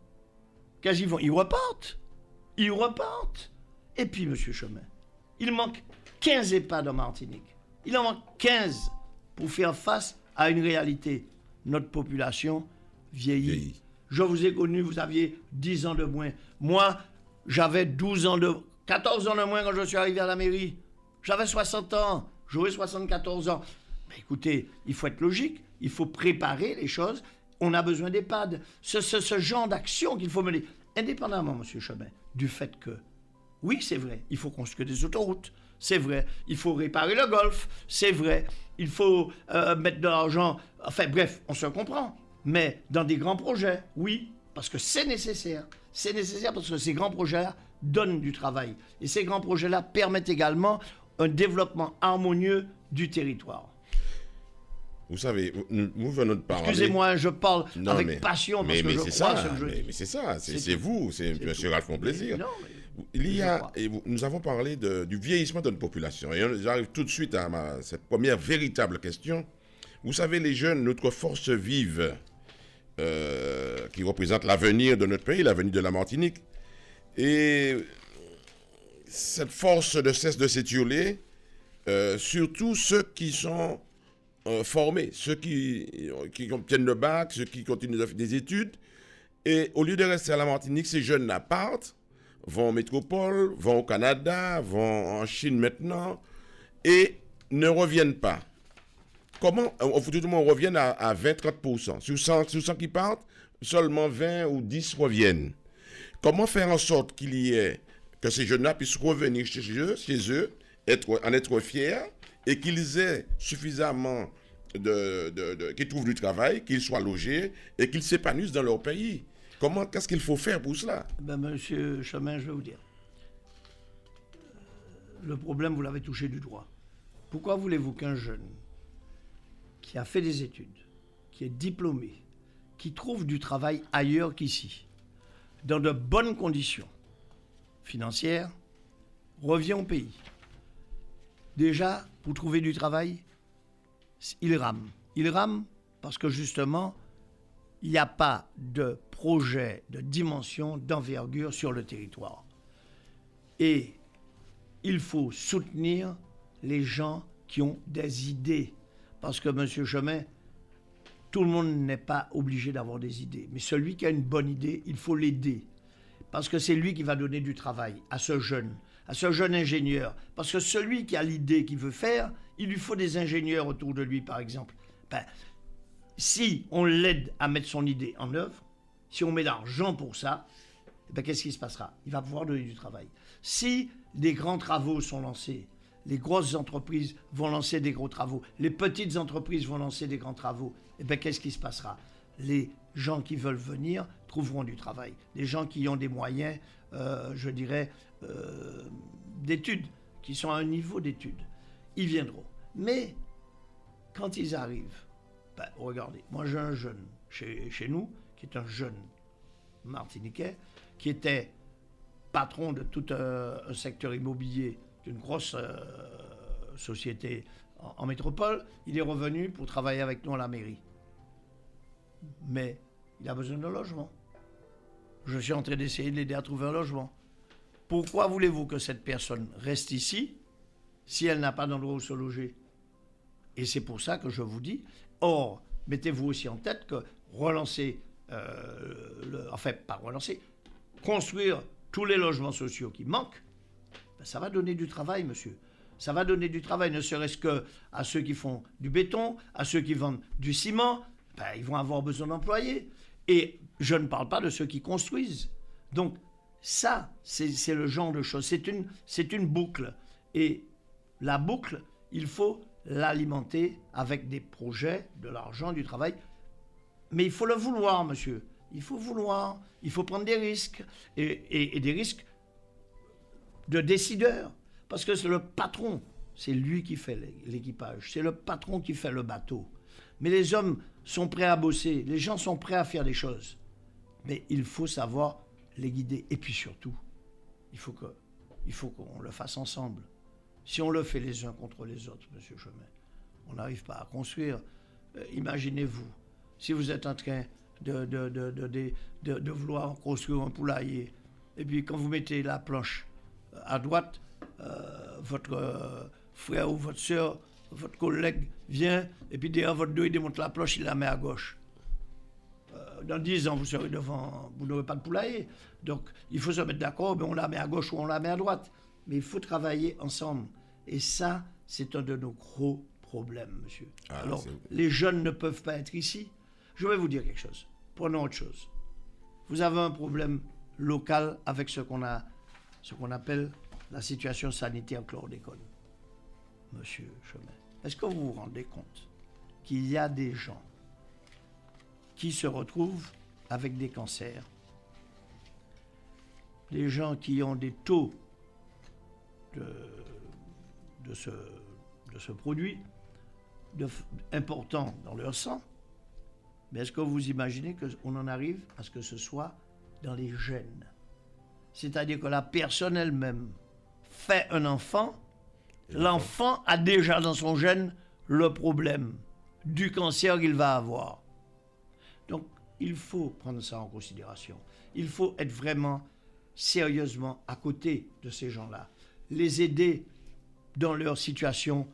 Qu'est-ce qu'ils vont? Ils repartent. Ils repartent. Et puis, monsieur Chemin, il manque 15 EHPAD en Martinique. Il en manque 15 pour faire face à une réalité. Notre population vieillit. Je vous ai connu, vous aviez 10 ans de moins. Moi, j'avais 14 ans de moins quand je suis arrivé à la mairie. J'avais 60 ans. J'aurais 74 ans. Écoutez, il faut être logique, il faut préparer les choses. On a besoin d'EHPAD. Ce genre d'action qu'il faut mener, indépendamment, monsieur Chemin, du fait que, oui, c'est vrai, il faut construire des autoroutes, c'est vrai, il faut réparer le golfe, c'est vrai, il faut mettre de l'argent, enfin bref, on se comprend. Mais dans des grands projets, oui, parce que c'est nécessaire. C'est nécessaire parce que ces grands projets-là donnent du travail. Et ces grands projets-là permettent également un développement harmonieux du territoire. Vous savez, nous venons de parler... Excusez-moi, je parle avec passion parce que je crois ce que je dis. Mais c'est ça, c'est vous, c'est M. Ralph Monplaisir. Non, nous avons parlé du vieillissement de notre population. Et j'arrive tout de suite à cette première véritable question. Vous savez, les jeunes, notre force vive, qui représente l'avenir de notre pays, l'avenir de la Martinique. Et cette force ne cesse de s'étioler, surtout ceux qui sont formés, ceux qui obtiennent le bac, ceux qui continuent de faire des études. Et au lieu de rester à la Martinique, ces jeunes-là partent, vont en métropole, vont au Canada, vont en Chine maintenant, et ne reviennent pas. Comment on revienne à 20-30%. Sur 100 qui partent, seulement 20 ou 10 reviennent. Comment faire en sorte que ces jeunes-là puissent revenir chez eux, en être fiers, et qu'ils aient suffisamment qu'ils trouvent du travail, qu'ils soient logés, et qu'ils s'épanouissent dans leur pays? Qu'est-ce qu'il faut faire pour cela? Monsieur Chemin, je vais vous dire. Le problème, vous l'avez touché du doigt. Pourquoi voulez-vous qu'un jeune qui a fait des études, qui est diplômé, qui trouve du travail ailleurs qu'ici, dans de bonnes conditions financières, revient au pays? Déjà, pour trouver du travail, il rame. Il rame parce que justement, il n'y a pas de projet de dimension, d'envergure sur le territoire. Et il faut soutenir les gens qui ont des idées. Parce que, monsieur Chemin, tout le monde n'est pas obligé d'avoir des idées. Mais celui qui a une bonne idée, il faut l'aider. Parce que c'est lui qui va donner du travail à ce jeune ingénieur. Parce que celui qui a l'idée qu'il veut faire, il lui faut des ingénieurs autour de lui, par exemple. Si on l'aide à mettre son idée en œuvre, si on met l'argent pour ça, qu'est-ce qui se passera? Il va pouvoir donner du travail. Si des grands travaux sont lancés, les grosses entreprises vont lancer des gros travaux, les petites entreprises vont lancer des grands travaux, qu'est-ce qui se passera? Les gens qui veulent venir trouveront du travail. Les gens qui ont des moyens, d'études, qui sont à un niveau d'études, ils viendront. Mais quand ils arrivent, regardez, moi j'ai un jeune chez nous, qui est un jeune martiniquais, qui était patron de tout un secteur immobilier d'une grosse société en métropole. Il est revenu pour travailler avec nous à la mairie. Mais il a besoin de logement. Je suis en train d'essayer de l'aider à trouver un logement. Pourquoi voulez-vous que cette personne reste ici si elle n'a pas d'endroit où se loger? Et c'est pour ça que je vous dis, or, mettez-vous aussi en tête que construire tous les logements sociaux qui manquent, ça va donner du travail, monsieur. Ça va donner du travail, ne serait-ce qu'à ceux qui font du béton, à ceux qui vendent du ciment, ils vont avoir besoin d'employés. Et je ne parle pas de ceux qui construisent. Donc, ça, c'est le genre de choses. C'est une boucle. Et la boucle, il faut l'alimenter avec des projets, de l'argent, du travail. Mais il faut le vouloir, monsieur. Il faut vouloir. Il faut prendre des risques. Et des risques de décideurs. Parce que c'est le patron. C'est lui qui fait l'équipage. C'est le patron qui fait le bateau. Mais les hommes sont prêts à bosser. Les gens sont prêts à faire des choses. Mais il faut savoir les guider. Et puis surtout, il faut qu'on le fasse ensemble. Si on le fait les uns contre les autres, monsieur Chemin, on n'arrive pas à construire. Imaginez-vous, si vous êtes en train de vouloir construire un poulailler, et puis quand vous mettez la planche à droite, votre frère ou votre soeur, votre collègue vient, et puis derrière votre dos, il démonte la planche, il la met à gauche. Dans 10 ans, vous serez devant, vous n'aurez pas de poulailler. Donc, il faut se mettre d'accord, on la met à gauche ou on la met à droite. Mais il faut travailler ensemble. Et ça, c'est un de nos gros problèmes, monsieur. Alors, les jeunes ne peuvent pas être ici. Je vais vous dire quelque chose. Prenons autre chose. Vous avez un problème local avec ce qu'on appelle la situation sanitaire chlordécone. Monsieur Chemin, est-ce que vous vous rendez compte qu'il y a des gens qui se retrouvent avec des cancers, des gens qui ont des taux de ce produit importants dans leur sang? Mais est-ce que vous imaginez qu'on en arrive à ce que ce soit dans les gènes? C'est-à-dire que la personne elle-même fait un enfant, l'enfant a déjà dans son gène le problème, du cancer qu'il va avoir. Donc, il faut prendre ça en considération. Il faut être vraiment sérieusement à côté de ces gens-là. Les aider dans leur situation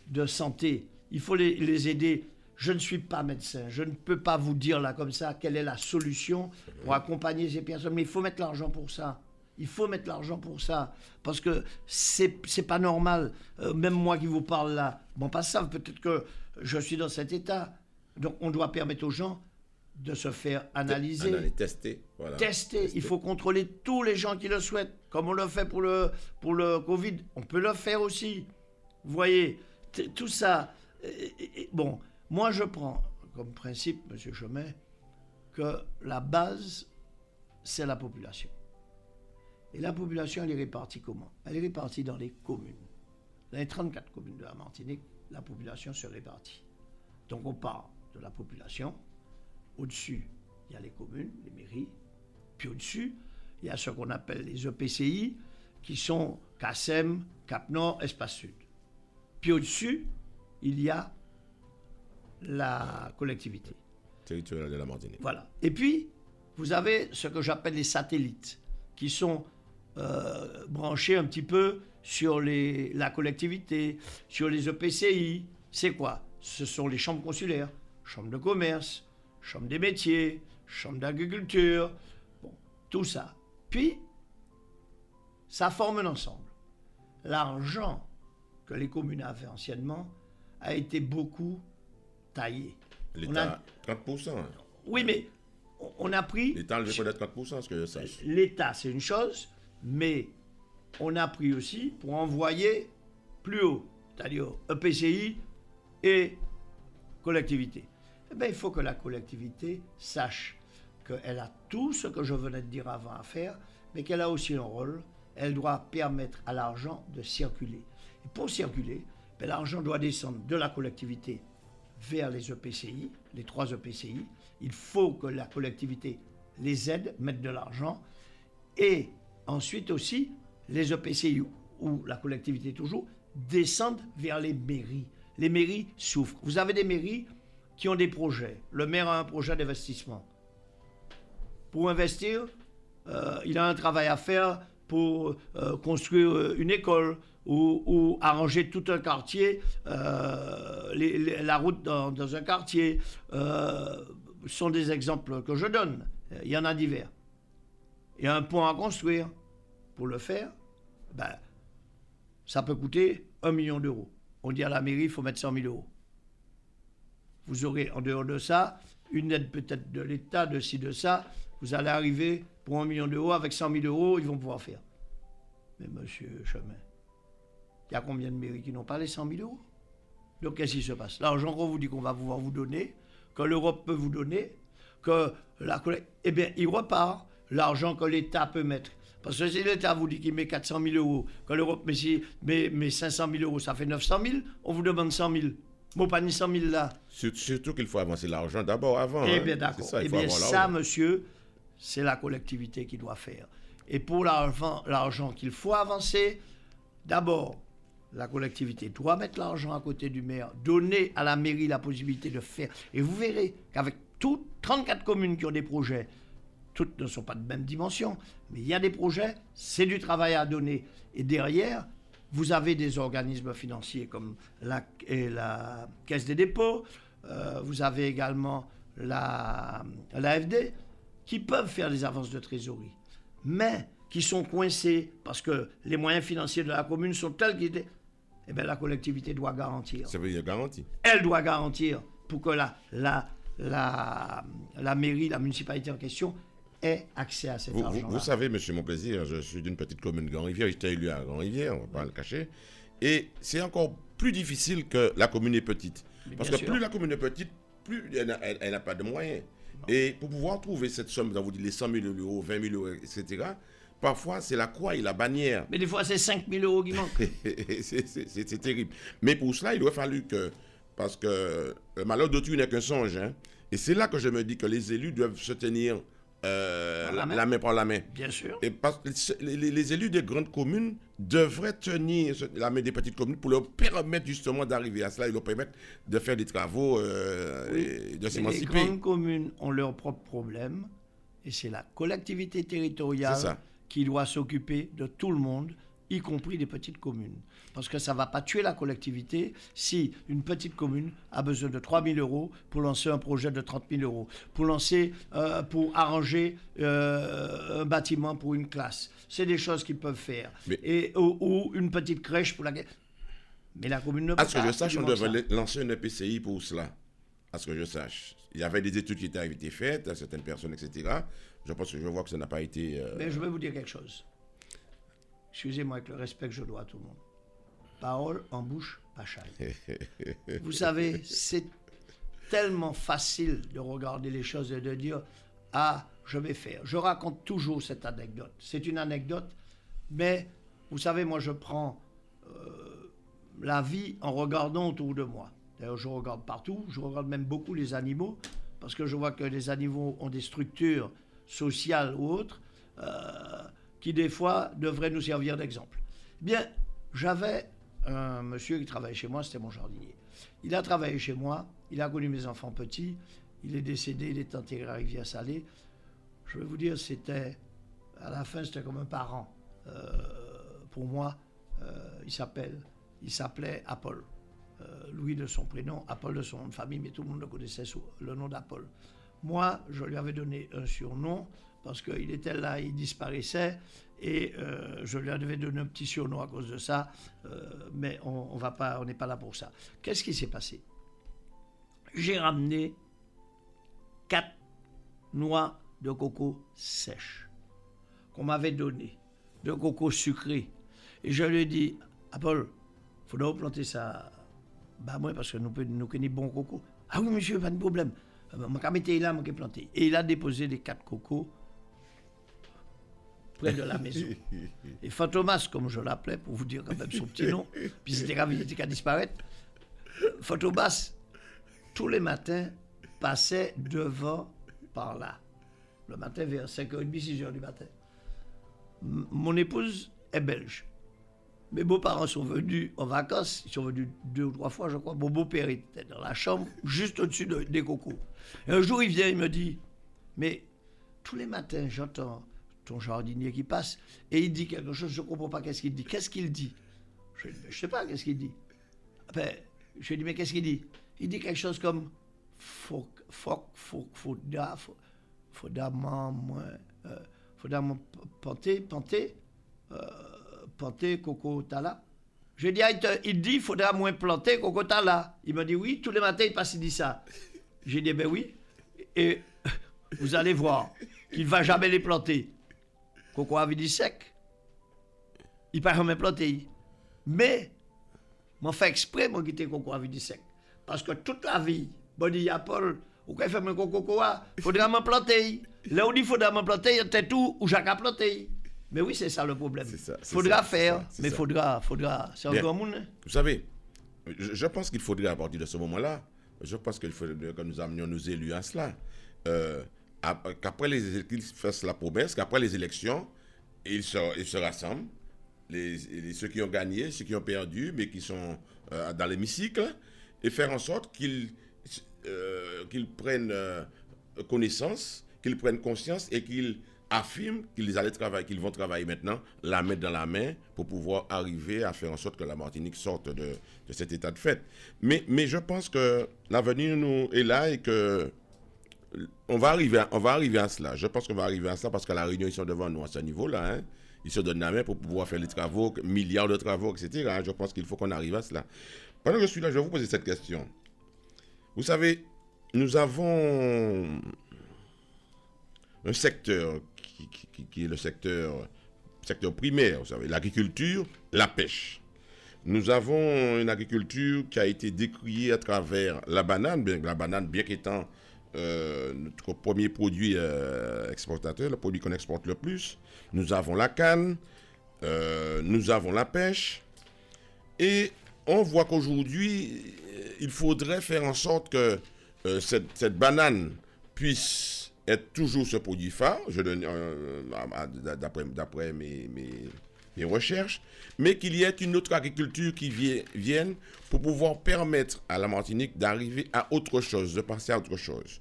de santé. Il faut les aider. Je ne suis pas médecin. Je ne peux pas vous dire là comme ça quelle est la solution pour accompagner ces personnes. Mais il faut mettre l'argent pour ça. Il faut mettre l'argent pour ça. Parce que c'est pas normal. Même moi qui vous parle là. Bon, pas ça. Peut-être que je suis dans cet état. Donc, on doit permettre aux gens de se faire analyser. Tester. Voilà. Tester. Il faut contrôler tous les gens qui le souhaitent. Comme on le fait pour le Covid. On peut le faire aussi. Vous voyez, tout ça. Bon, moi je prends comme principe, M. Chemet, que la base, c'est la population. Et la population, elle est répartie comment? Elle est répartie dans les communes. Dans les 34 communes de la Martinique, la population se répartit. Donc on part de la population. Au-dessus, il y a les communes, les mairies. Puis au-dessus, il y a ce qu'on appelle les EPCI, qui sont CACEM, Cap-Nord, Espace Sud. Puis au-dessus, il y a la collectivité. Territoriale de la Martinique. Voilà. Et puis, vous avez ce que j'appelle les satellites, qui sont branchés un petit peu sur la collectivité, sur les EPCI. C'est quoi? Ce sont les chambres consulaires, chambres de commerce, chambres des métiers, chambres d'agriculture, bon, tout ça. Puis, ça forme un ensemble. L'argent que les communes avaient anciennement a été beaucoup taillé. L'État, 30%. Oui, mais on a pris... L'État enlevé peut-être 4%, ce que je sache. L'État, c'est une chose, mais on a pris aussi pour envoyer plus haut, c'est-à-dire EPCI et collectivité. Eh bien, il faut que la collectivité sache qu'elle a tout ce que je venais de dire avant à faire, mais qu'elle a aussi un rôle. Elle doit permettre à l'argent de circuler. Et pour circuler, ben, l'argent doit descendre de la collectivité vers les EPCI, les 3 EPCI. Il faut que la collectivité les aide, mette de l'argent. Et ensuite aussi, les EPCI ou la collectivité toujours descendent vers les mairies. Les mairies souffrent. Vous avez des mairies qui ont des projets. Le maire a un projet d'investissement. Pour investir, il a un travail à faire pour construire une école ou arranger tout un quartier, la route dans un quartier. Ce sont des exemples que je donne. Il y en a divers. Il y a un pont à construire. Pour le faire, ben, ça peut coûter 1 million d'euros. On dit à la mairie, il faut mettre 100 000 euros. Vous aurez, en dehors de ça, une aide peut-être de l'État, de ci, de ça. Vous allez arriver pour 1 million d'euros, avec 100 000 euros, ils vont pouvoir faire. Mais monsieur Chemet, il y a combien de mairies qui n'ont pas les 100 000 euros? Donc qu'est-ce qui se passe? L'argent qu'on vous dit qu'on va pouvoir vous donner, que l'Europe peut vous donner, que eh bien, il repart. L'argent que l'État peut mettre. Parce que si l'État vous dit qu'il met 400 000 euros, que l'Europe met 500 000 euros, ça fait 900 000, on vous demande 100 000. Bon, pas ni 100 000 là. Surtout qu'il faut avancer l'argent d'abord avant. Eh bien, d'accord. Ça, eh bien, ça, monsieur, c'est la collectivité qui doit faire. Et pour l'argent qu'il faut avancer, d'abord, la collectivité doit mettre l'argent à côté du maire, donner à la mairie la possibilité de faire. Et vous verrez qu'avec toutes 34 communes qui ont des projets, toutes ne sont pas de même dimension, mais il y a des projets, c'est du travail à donner. Et derrière, vous avez des organismes financiers comme la Caisse des dépôts, vous avez également l'AFD, qui peuvent faire des avances de trésorerie, mais qui sont coincés parce que les moyens financiers de la commune sont tels qu'ils étaient. Eh bien, la collectivité doit garantir. Ça veut dire garantie. Elle doit garantir pour que la mairie, la municipalité en question ait accès à cet argent-là. Vous savez, monsieur Monplaisir, je suis d'une petite commune de Grand-Rivière, j'étais élu à Grand-Rivière, on ne va pas le cacher, et c'est encore plus difficile que la commune est petite. Parce que plus la commune est petite, plus elle n'a pas de moyens. Non. Et pour pouvoir trouver cette somme, vous dites les 100 000 euros, 20 000 euros, etc., parfois c'est la croix et la bannière. Mais des fois c'est 5 000 euros qui manquent. c'est terrible. Mais pour cela, il aurait fallu que, parce que le malheur d'autrui n'est qu'un songe, hein, et c'est là que je me dis que les élus doivent se tenir la main par la main. Bien sûr. Et les élus des grandes communes devraient tenir la main des petites communes pour leur permettre justement d'arriver à cela et leur permettre de faire des travaux et de s'émanciper. Les grandes communes ont leurs propres problèmes et c'est la collectivité territoriale qui doit s'occuper de tout le monde, y compris des petites communes. Parce que ça ne va pas tuer la collectivité si une petite commune a besoin de 3 000 € pour lancer un projet de 30 000 €, pour arranger un bâtiment pour une classe. C'est des choses qu'ils peuvent faire. Ou une petite crèche pour laquelle... Mais la commune ne peut pas. À ce que je sache, on devrait lancer un EPCI pour cela. À ce que je sache. Il y avait des études qui étaient été faites à certaines personnes, etc. Je pense que je vois que ça n'a pas été... Mais je vais vous dire quelque chose. Excusez-moi avec le respect que je dois à tout le monde. Parole en bouche, pas chaille. Vous savez, c'est tellement facile de regarder les choses et de dire « Ah, je vais faire ». Je raconte toujours cette anecdote. C'est une anecdote, mais vous savez, moi je prends la vie en regardant autour de moi. D'ailleurs, je regarde partout, je regarde même beaucoup les animaux, parce que je vois que les animaux ont des structures sociales ou autres qui, des fois, devraient nous servir d'exemple. Bien, j'avais un monsieur qui travaillait chez moi, c'était mon jardinier. Il a travaillé chez moi, il a connu mes enfants petits, il est décédé, il est enterré à Rivière-Salée. Je vais vous dire, à la fin, c'était comme un parent. Pour moi, il s'appelait Apollo. Louis de son prénom, Apollo de son nom de famille, mais tout le monde le connaissait sous le nom d'Apollo. Moi, je lui avais donné un surnom parce qu'il était là, il disparaissait, et je lui avais donné un petit surnom à cause de ça, mais on n'est pas là pour ça. Qu'est-ce qui s'est passé? J'ai ramené 4 noix de coco sèches qu'on m'avait données, de coco sucré, et je lui ai dit, Apollo, il faudra planter ça, moi, parce que nous connaissons bon coco. Ah oui, monsieur, pas de problème. Je vais là, je vais planter. Et il a déposé les 4 cocos près de la maison. Et Fantomas, comme je l'appelais, pour vous dire quand même son petit nom, puis c'était grave, il était qu'à disparaître. Fantomas, tous les matins, passait devant, par là. Le matin, vers 5h30, 6h du matin. Mon épouse est belge. Mes beaux-parents sont venus en vacances, ils sont venus 2 ou 3 fois, je crois. Mon beau-père était dans la chambre, juste au-dessus des cocos. Et un jour, il vient, il me dit, mais tous les matins, j'entends ton jardinier qui passe, et il dit quelque chose, je ne comprends pas qu'est-ce qu'il dit. Qu'est-ce qu'il dit? Je ne sais pas qu'est-ce qu'il dit. Je lui dis, mais qu'est-ce qu'il dit? Il dit quelque chose comme, faudra planter coco tala. Je dis, il dit, il faudra moins planter coco tala. Il m'a dit, oui, tous les matins, il passe, il dit ça. J'ai dit, ben oui, et vous allez voir qu'il ne va jamais les planter. Coco avait dit sec. Il ne va jamais planter. Mais, m'en fait exprès, moi, quitter coco avait dit sec. Parce que toute la vie, bon, dit, Paul, ou quand il fait mon coco, il faudra m'en planter. Là où il faudra m'en planter, il y a tout, ou j'ai qu'à planter. Mais oui, c'est ça le problème. Il faudra faire, mais il faudra. C'est un grand monde. Vous savez, je pense qu'il faudrait, à partir de ce moment-là, je pense qu'il faudrait que nous amenions nos élus à cela. Qu'après qu'ils fassent la promesse, qu'après les élections, ils se rassemblent, ceux qui ont gagné, ceux qui ont perdu, mais qui sont dans l'hémicycle, et faire en sorte qu'ils prennent connaissance, qu'ils prennent conscience et qu'ils affirment qu'ils vont travailler maintenant, la main dans la main, pour pouvoir arriver à faire en sorte que la Martinique sorte de cet état de fait. Mais je pense que l'avenir nous est là et que on va arriver à cela. Je pense qu'on va arriver à cela parce que la Réunion, ils sont devant nous à ce niveau-là. Hein. Ils se donnent la main pour pouvoir faire les travaux, milliards de travaux, etc. Hein. Je pense qu'il faut qu'on arrive à cela. Pendant que je suis là, je vais vous poser cette question. Vous savez, nous avons un secteur qui est le secteur primaire, vous savez, l'agriculture, la pêche. Nous avons une agriculture qui a été décriée à travers la banane, bien qu'étant notre premier produit exportateur, le produit qu'on exporte le plus. Nous avons la canne, nous avons la pêche, et on voit qu'aujourd'hui, il faudrait faire en sorte que cette banane puisse est toujours ce produit phare, d'après mes recherches, mais qu'il y ait une autre agriculture qui vienne pour pouvoir permettre à la Martinique d'arriver à autre chose, de passer à autre chose.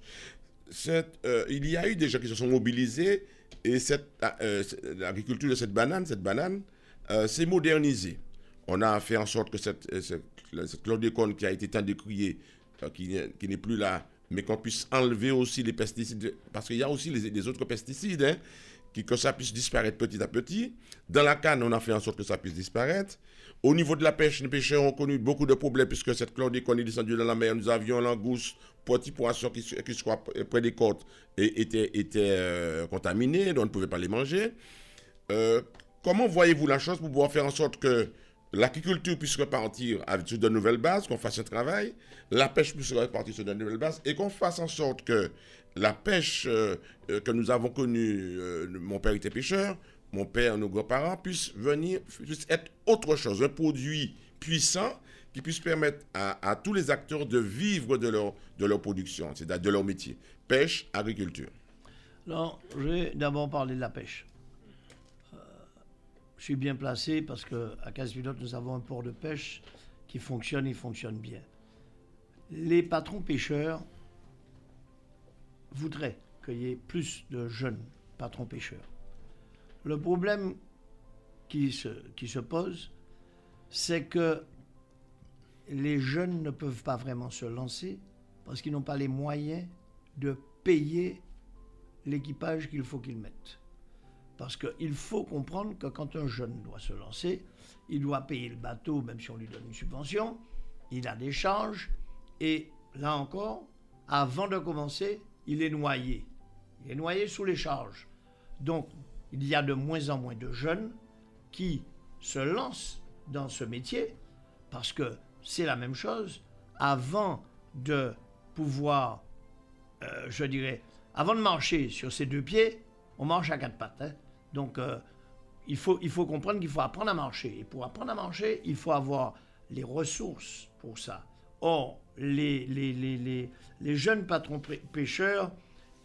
Il y a eu des gens qui se sont mobilisés et l'agriculture de cette banane s'est modernisée. On a fait en sorte que cette chlordécone qui a été tant décriée, qui n'est plus là, mais qu'on puisse enlever aussi les pesticides, parce qu'il y a aussi les autres pesticides, que ça puisse disparaître petit à petit. Dans la canne, on a fait en sorte que ça puisse disparaître. Au niveau de la pêche, les pêcheurs ont connu beaucoup de problèmes puisque cette chlordécone est descendue dans la mer. Nous avions langoustes, petits poissons qui soient près des côtes et étaient contaminés, donc on ne pouvait pas les manger. Comment voyez-vous la chose pour pouvoir faire en sorte que l'agriculture puisse repartir sur de nouvelles bases, qu'on fasse un travail, la pêche puisse repartir sur de nouvelles bases et qu'on fasse en sorte que la pêche que nous avons connue, mon père était pêcheur, mon père, nos grands-parents, puisse être autre chose, un produit puissant qui puisse permettre à tous les acteurs de vivre de leur production, c'est-à-dire de leur métier. Pêche, agriculture. Alors, je vais d'abord parler de la pêche. Je suis bien placé parce qu'à Casse-Pilote, nous avons un port de pêche qui fonctionne, il fonctionne bien. Les patrons pêcheurs voudraient qu'il y ait plus de jeunes patrons pêcheurs. Le problème qui se pose, c'est que les jeunes ne peuvent pas vraiment se lancer parce qu'ils n'ont pas les moyens de payer l'équipage qu'il faut qu'ils mettent. Parce qu'il faut comprendre que quand un jeune doit se lancer, il doit payer le bateau, même si on lui donne une subvention, il a des charges, et là encore, avant de commencer, il est noyé. Il est noyé sous les charges. Donc, il y a de moins en moins de jeunes qui se lancent dans ce métier, parce que c'est la même chose. Avant de pouvoir, avant de marcher sur ses deux pieds, on marche à quatre pattes. Donc, il faut comprendre qu'il faut apprendre à marcher. Et pour apprendre à marcher, il faut avoir les ressources pour ça. Or, les jeunes patrons pêcheurs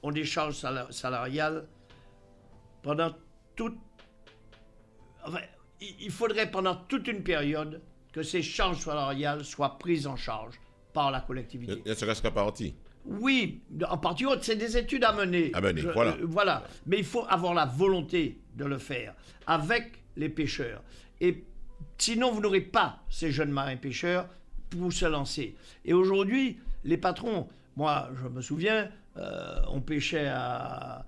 ont des charges salariales pendant toute... Enfin, il faudrait pendant toute une période que ces charges salariales soient prises en charge par la collectivité. Ne serait-ce qu'à partie. Oui, en partie haute, c'est des études à mener. Voilà. Mais il faut avoir la volonté de le faire avec les pêcheurs. Et sinon, vous n'aurez pas ces jeunes marins-pêcheurs pour se lancer. Et aujourd'hui, les patrons, moi, je me souviens, on pêchait à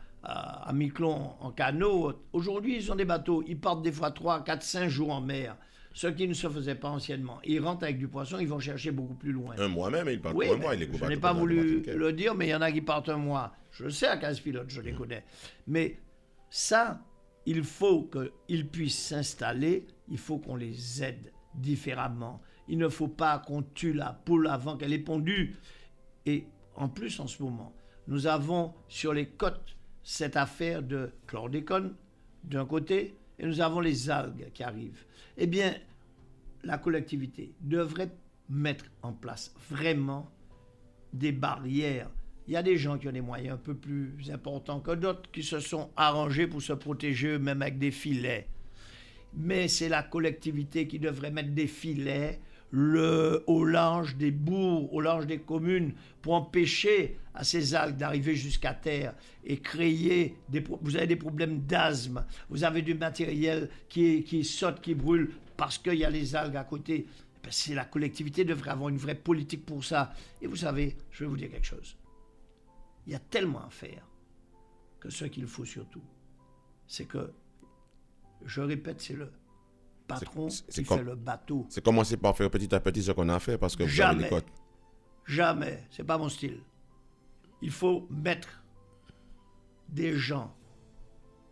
Miquelon en canot. Aujourd'hui, ils ont des bateaux. Ils partent des fois 3, 4, 5 jours en mer. Ce qui ne se faisait pas anciennement. Ils rentrent avec du poisson, ils vont chercher beaucoup plus loin. Un mois même, ils partent pour un mois. Je n'ai pas voulu le dire, mais il y en a qui partent un mois. Je le sais à Casse-Pilote, je les connais. Mais ça, il faut qu'ils puissent s'installer, il faut qu'on les aide différemment. Il ne faut pas qu'on tue la poule avant qu'elle ait pondu. Et en plus, en ce moment, nous avons sur les côtes cette affaire de chlordécone d'un côté, et nous avons les algues qui arrivent. Eh bien, la collectivité devrait mettre en place vraiment des barrières. Il y a des gens qui ont des moyens un peu plus importants que d'autres qui se sont arrangés pour se protéger eux-mêmes avec des filets. Mais c'est la collectivité qui devrait mettre des filets au large des bourgs, au large des communes, pour empêcher à ces algues d'arriver jusqu'à terre et créer vous avez des problèmes d'asthme, vous avez du matériel qui saute, qui brûle parce qu'il y a les algues à côté. C'est la collectivité devrait avoir une vraie politique pour ça. Et vous savez, je vais vous dire quelque chose. Il y a tellement à faire que ce qu'il faut surtout, c'est que, je répète, c'est le patron qui fait le bateau. C'est commencer par faire petit à petit ce qu'on a fait parce que vous avez les côtes. Jamais, c'est pas mon style. Il faut mettre des gens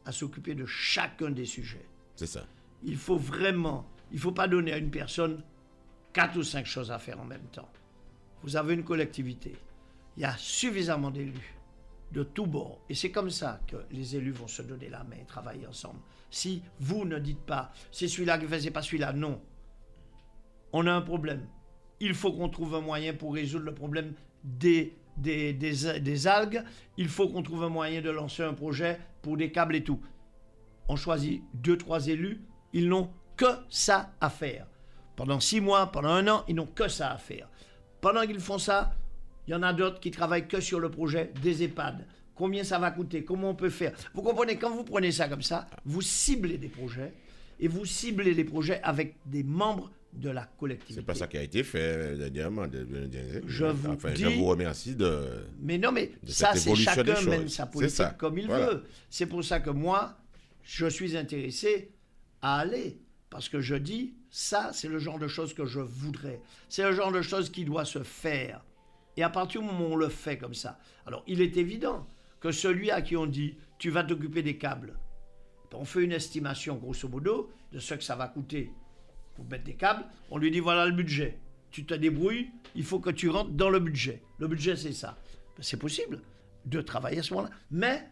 à s'occuper de chacun des sujets. C'est ça. Il faut pas donner à une personne 4 ou 5 choses à faire en même temps. Vous avez une collectivité, il y a suffisamment d'élus de tous bords. Et c'est comme ça que les élus vont se donner la main et travailler ensemble. Si vous ne dites pas, c'est celui-là qui fait, c'est pas celui-là, non. On a un problème. Il faut qu'on trouve un moyen pour résoudre le problème des des algues, il faut qu'on trouve un moyen de lancer un projet pour des câbles et tout. On choisit 2-3 élus, ils n'ont que ça à faire. Pendant 6 mois, pendant 1 an, ils n'ont que ça à faire. Pendant qu'ils font ça, il y en a d'autres qui travaillent que sur le projet des EHPAD. Combien ça va coûter? Comment on peut faire? Vous comprenez, quand vous prenez ça comme ça, vous ciblez des projets et vous ciblez les projets avec des membres de la collectivité. C'est pas ça qui a été fait dernièrement. Je vous remercie de. Mais non, mais de ça, cette c'est évolution chacun des choses. mène sa politique ça. comme il Voilà. veut. C'est pour ça que moi, je suis intéressé à aller. Parce que je dis, ça, c'est le genre de choses que je voudrais. C'est le genre de choses qui doit se faire. Et à partir du moment où on le fait comme ça, alors il est évident que celui à qui on dit, tu vas t'occuper des câbles, on fait une estimation, grosso modo, de ce que ça va coûter pour mettre des câbles. On lui dit, voilà le budget. Tu te débrouilles, il faut que tu rentres dans le budget. Le budget, c'est ça. Ben, c'est possible de travailler à ce moment-là. Mais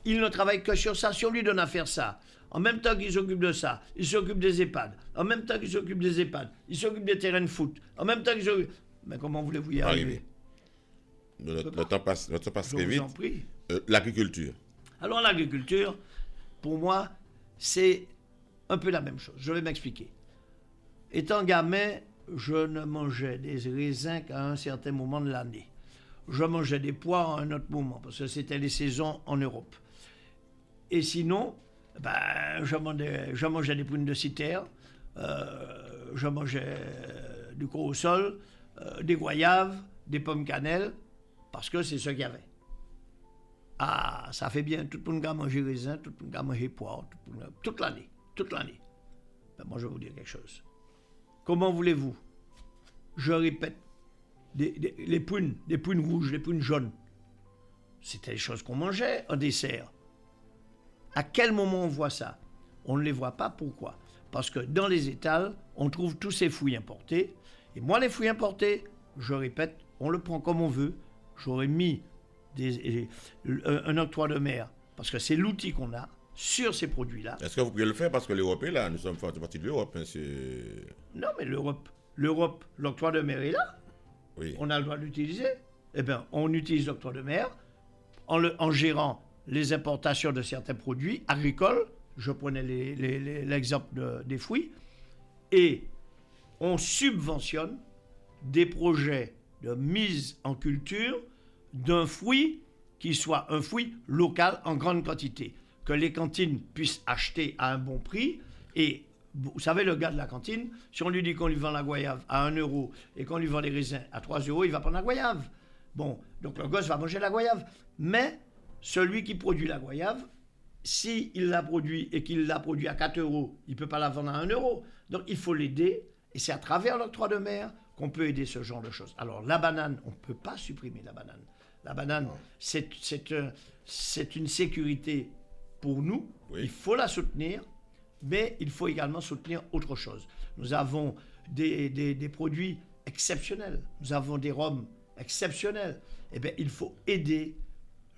il ne travaille que sur ça. Si on lui donne à faire ça, en même temps qu'il s'occupe de ça, il s'occupe des EHPAD. En même temps qu'il s'occupe des EHPAD, il s'occupe des terrains de foot. En même temps qu'il s'occupe... Mais comment voulez-vous y arriver? Le temps passe très Je vite. vous en prie. L'agriculture. Alors l'agriculture, pour moi, c'est un peu la même chose. Je vais m'expliquer. Étant gamin, je ne mangeais des raisins qu'à un certain moment de l'année. Je mangeais des poires à un autre moment, parce que c'était les saisons en Europe. Et sinon, je mangeais des prunes de citer, je mangeais du corossol, des goyaves, des pommes cannelle, parce que c'est ce qu'il y avait. Ah, ça fait bien, tout le monde a mangé raisin, tout le monde a mangé poire, toute l'année. Ben, moi, je vais vous dire quelque chose. Comment voulez-vous? Je répète, les prunes rouges, les prunes jaunes, c'était les choses qu'on mangeait en dessert. À quel moment on voit ça? On ne les voit pas, pourquoi? Parce que dans les étals, on trouve tous ces fruits importés. Et moi, les fruits importés, je répète, on le prend comme on veut. J'aurais mis un octroi de mer, parce que c'est l'outil qu'on a, sur ces produits-là. Est-ce que vous pouvez le faire? Parce que l'Europe est là. Nous sommes partie de l'Europe. Hein, non, mais l'Europe, l'octroi de mer est là. oui. On a le droit d'utiliser. Eh bien, on utilise l'octroi de mer en gérant les importations de certains produits agricoles. Je prenais l'exemple des fruits. Et on subventionne des projets de mise en culture d'un fruit qui soit un fruit local en grande quantité. Que les cantines puissent acheter à un bon prix. Et vous savez, le gars de la cantine, si on lui dit qu'on lui vend la goyave à 1 euro et qu'on lui vend les raisins à 3 euros, il va prendre la goyave. Bon, donc le gosse va manger la goyave. Mais celui qui produit la goyave, s'il la produit et qu'il la produit à 4 euros, il ne peut pas la vendre à 1 euro. Donc il faut l'aider. Et c'est à travers l'octroi de mer qu'on peut aider ce genre de choses. Alors la banane, on ne peut pas supprimer la banane. La banane, c'est une sécurité pour nous. Oui. Il faut la soutenir, mais il faut également soutenir autre chose. Nous avons des produits exceptionnels. Nous avons des rhums exceptionnels. Eh bien, il faut aider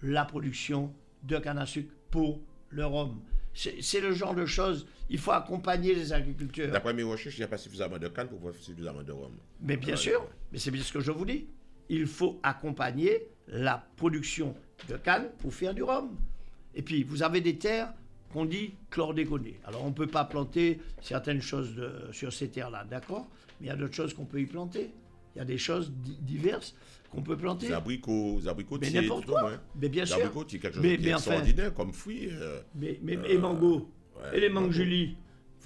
la production de canne à sucre pour le rhum. C'est le genre de choses, il faut accompagner les agriculteurs. D'après mes recherches, il n'y a pas suffisamment de canne pour faire suffisamment de rhum. Mais bien sûr, mais c'est bien ce que je vous dis. Il faut accompagner la production de canne pour faire du rhum. Et puis, vous avez des terres qu'on dit chlordéconées. Alors, on ne peut pas planter certaines choses sur ces terres-là, d'accord? Mais il y a d'autres choses qu'on peut y planter. Il y a des choses diverses qu'on peut planter. Les abricotiers, mais n'importe quoi. Mais bien sûr. Les abricotiers, quelque chose d'extraordinaire comme fruit. Et mango. Ouais, et les mangues Julie.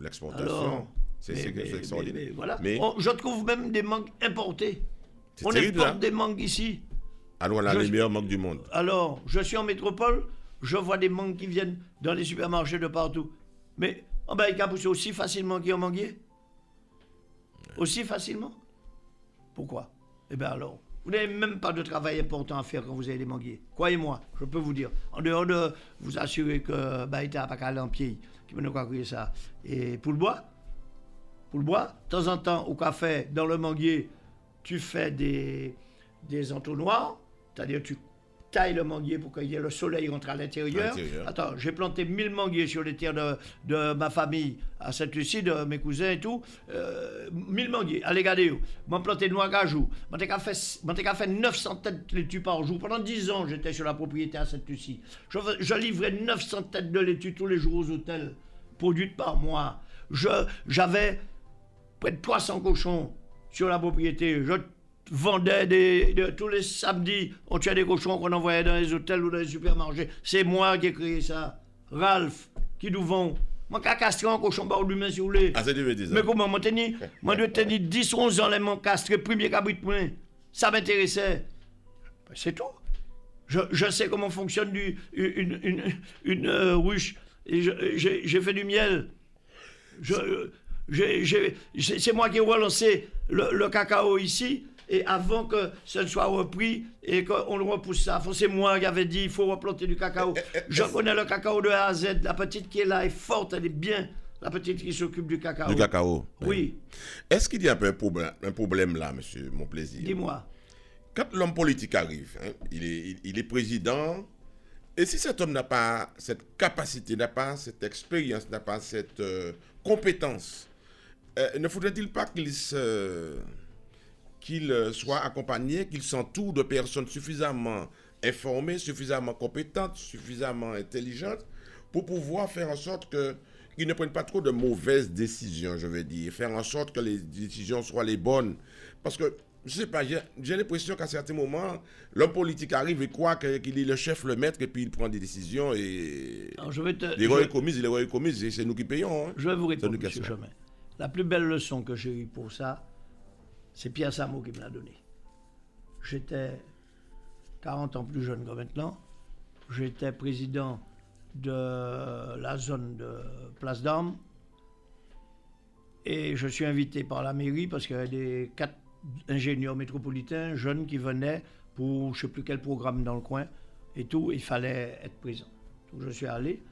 L'exportation. C'est extraordinaire. Mais voilà. Je trouve même des mangues importées. On importe des mangues ici. Alors, on a les meilleures mangues du monde. Alors, je suis en métropole, je vois des mangues qui viennent dans les supermarchés de partout. Mais ils peuvent pousser aussi facilement qu'un manguier. Aussi facilement. Pourquoi? Eh bien alors, vous n'avez même pas de travail important à faire quand vous avez des manguiers. Croyez-moi, je peux vous dire. En dehors de vous assurer que il n'y a pas qu'à aller en pied, qui me quoi crier ça. Et pour le bois, de temps en temps, au café, dans le manguier, tu fais des entonnoirs, c'est-à-dire tu taille le manguier pour qu'il y ait le soleil rentre à l'intérieur. Attends, j'ai planté 1000 manguiers sur les terres de ma famille à Sainte-Lucie, de mes cousins et tout. 1000 manguiers, allez regardez où. M'en planté de noix cajou. M'en t'ai qu'à fait 900 têtes de laitue par jour. Pendant 10 ans, j'étais sur la propriété à Sainte-Lucie. Je livrais 900 têtes de laitue tous les jours aux hôtels, produites par moi. J'avais près de 300 cochons sur la propriété. Je vendais tous les samedis, on tuait des cochons qu'on envoyait dans les hôtels ou dans les supermarchés. C'est moi qui ai créé ça. Ralph, qui nous vend. Moi, qui a castré un cochon par l'humain, si vous voulez. Ah, c'est du bêtise. Mais comment, moi, je tenais 10 ou 11 ans, les m'ont castré, premier cabrit de point. Ça m'intéressait. Ben, c'est tout. Je sais comment fonctionne une ruche. Et j'ai fait du miel. C'est moi qui ai relancé le cacao ici. Et avant que ce ne soit repris et qu'on le repousse ça, c'est moi qui avais dit il faut replanter du cacao. Je connais le cacao de A à Z. La petite qui est là est forte, elle est bien. La petite qui s'occupe du cacao. Du cacao. Oui. Est-ce qu'il y a un problème là, monsieur, mon plaisir? Dis-moi. Quand l'homme politique arrive, hein, il est président, et si cet homme n'a pas cette capacité, n'a pas cette expérience, n'a pas cette compétence, ne faudrait-il pas qu'il soit accompagné, qu'il s'entoure de personnes suffisamment informées, suffisamment compétentes, suffisamment intelligentes pour pouvoir faire en sorte qu'ils ne prennent pas trop de mauvaises décisions, je veux dire, faire en sorte que les décisions soient les bonnes. Parce que, je ne sais pas, j'ai l'impression qu'à certains moments, l'homme politique arrive et croit qu'il est le chef, le maître, et puis il prend des décisions et l'erreur est commise, et c'est nous qui payons. Hein. Je vais vous répondre, M. Chemin. La plus belle leçon que j'ai eue pour ça, c'est Pierre Samo qui me l'a donné. J'étais 40 ans plus jeune que maintenant. J'étais président de la zone de Place d'Armes. Et je suis invité par la mairie parce qu'il y avait des 4 ingénieurs métropolitains jeunes qui venaient pour je ne sais plus quel programme dans le coin et tout. Il fallait être présent. Donc je suis allé.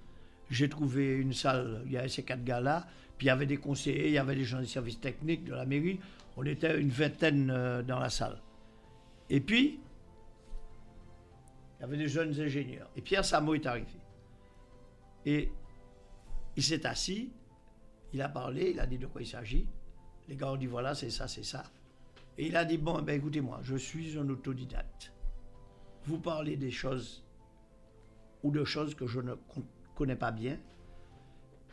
J'ai trouvé une salle, il y avait ces 4 gars-là. Puis il y avait des conseillers, il y avait des gens des services techniques de la mairie. On était une vingtaine dans la salle. Et puis, il y avait des jeunes ingénieurs. Et Pierre Samo est arrivé. Et il s'est assis, il a parlé, il a dit de quoi il s'agit. Les gars ont dit voilà, c'est ça, c'est ça. Et il a dit bon, ben écoutez-moi, je suis un autodidacte. Vous parlez des choses ou de choses que je ne connais pas bien.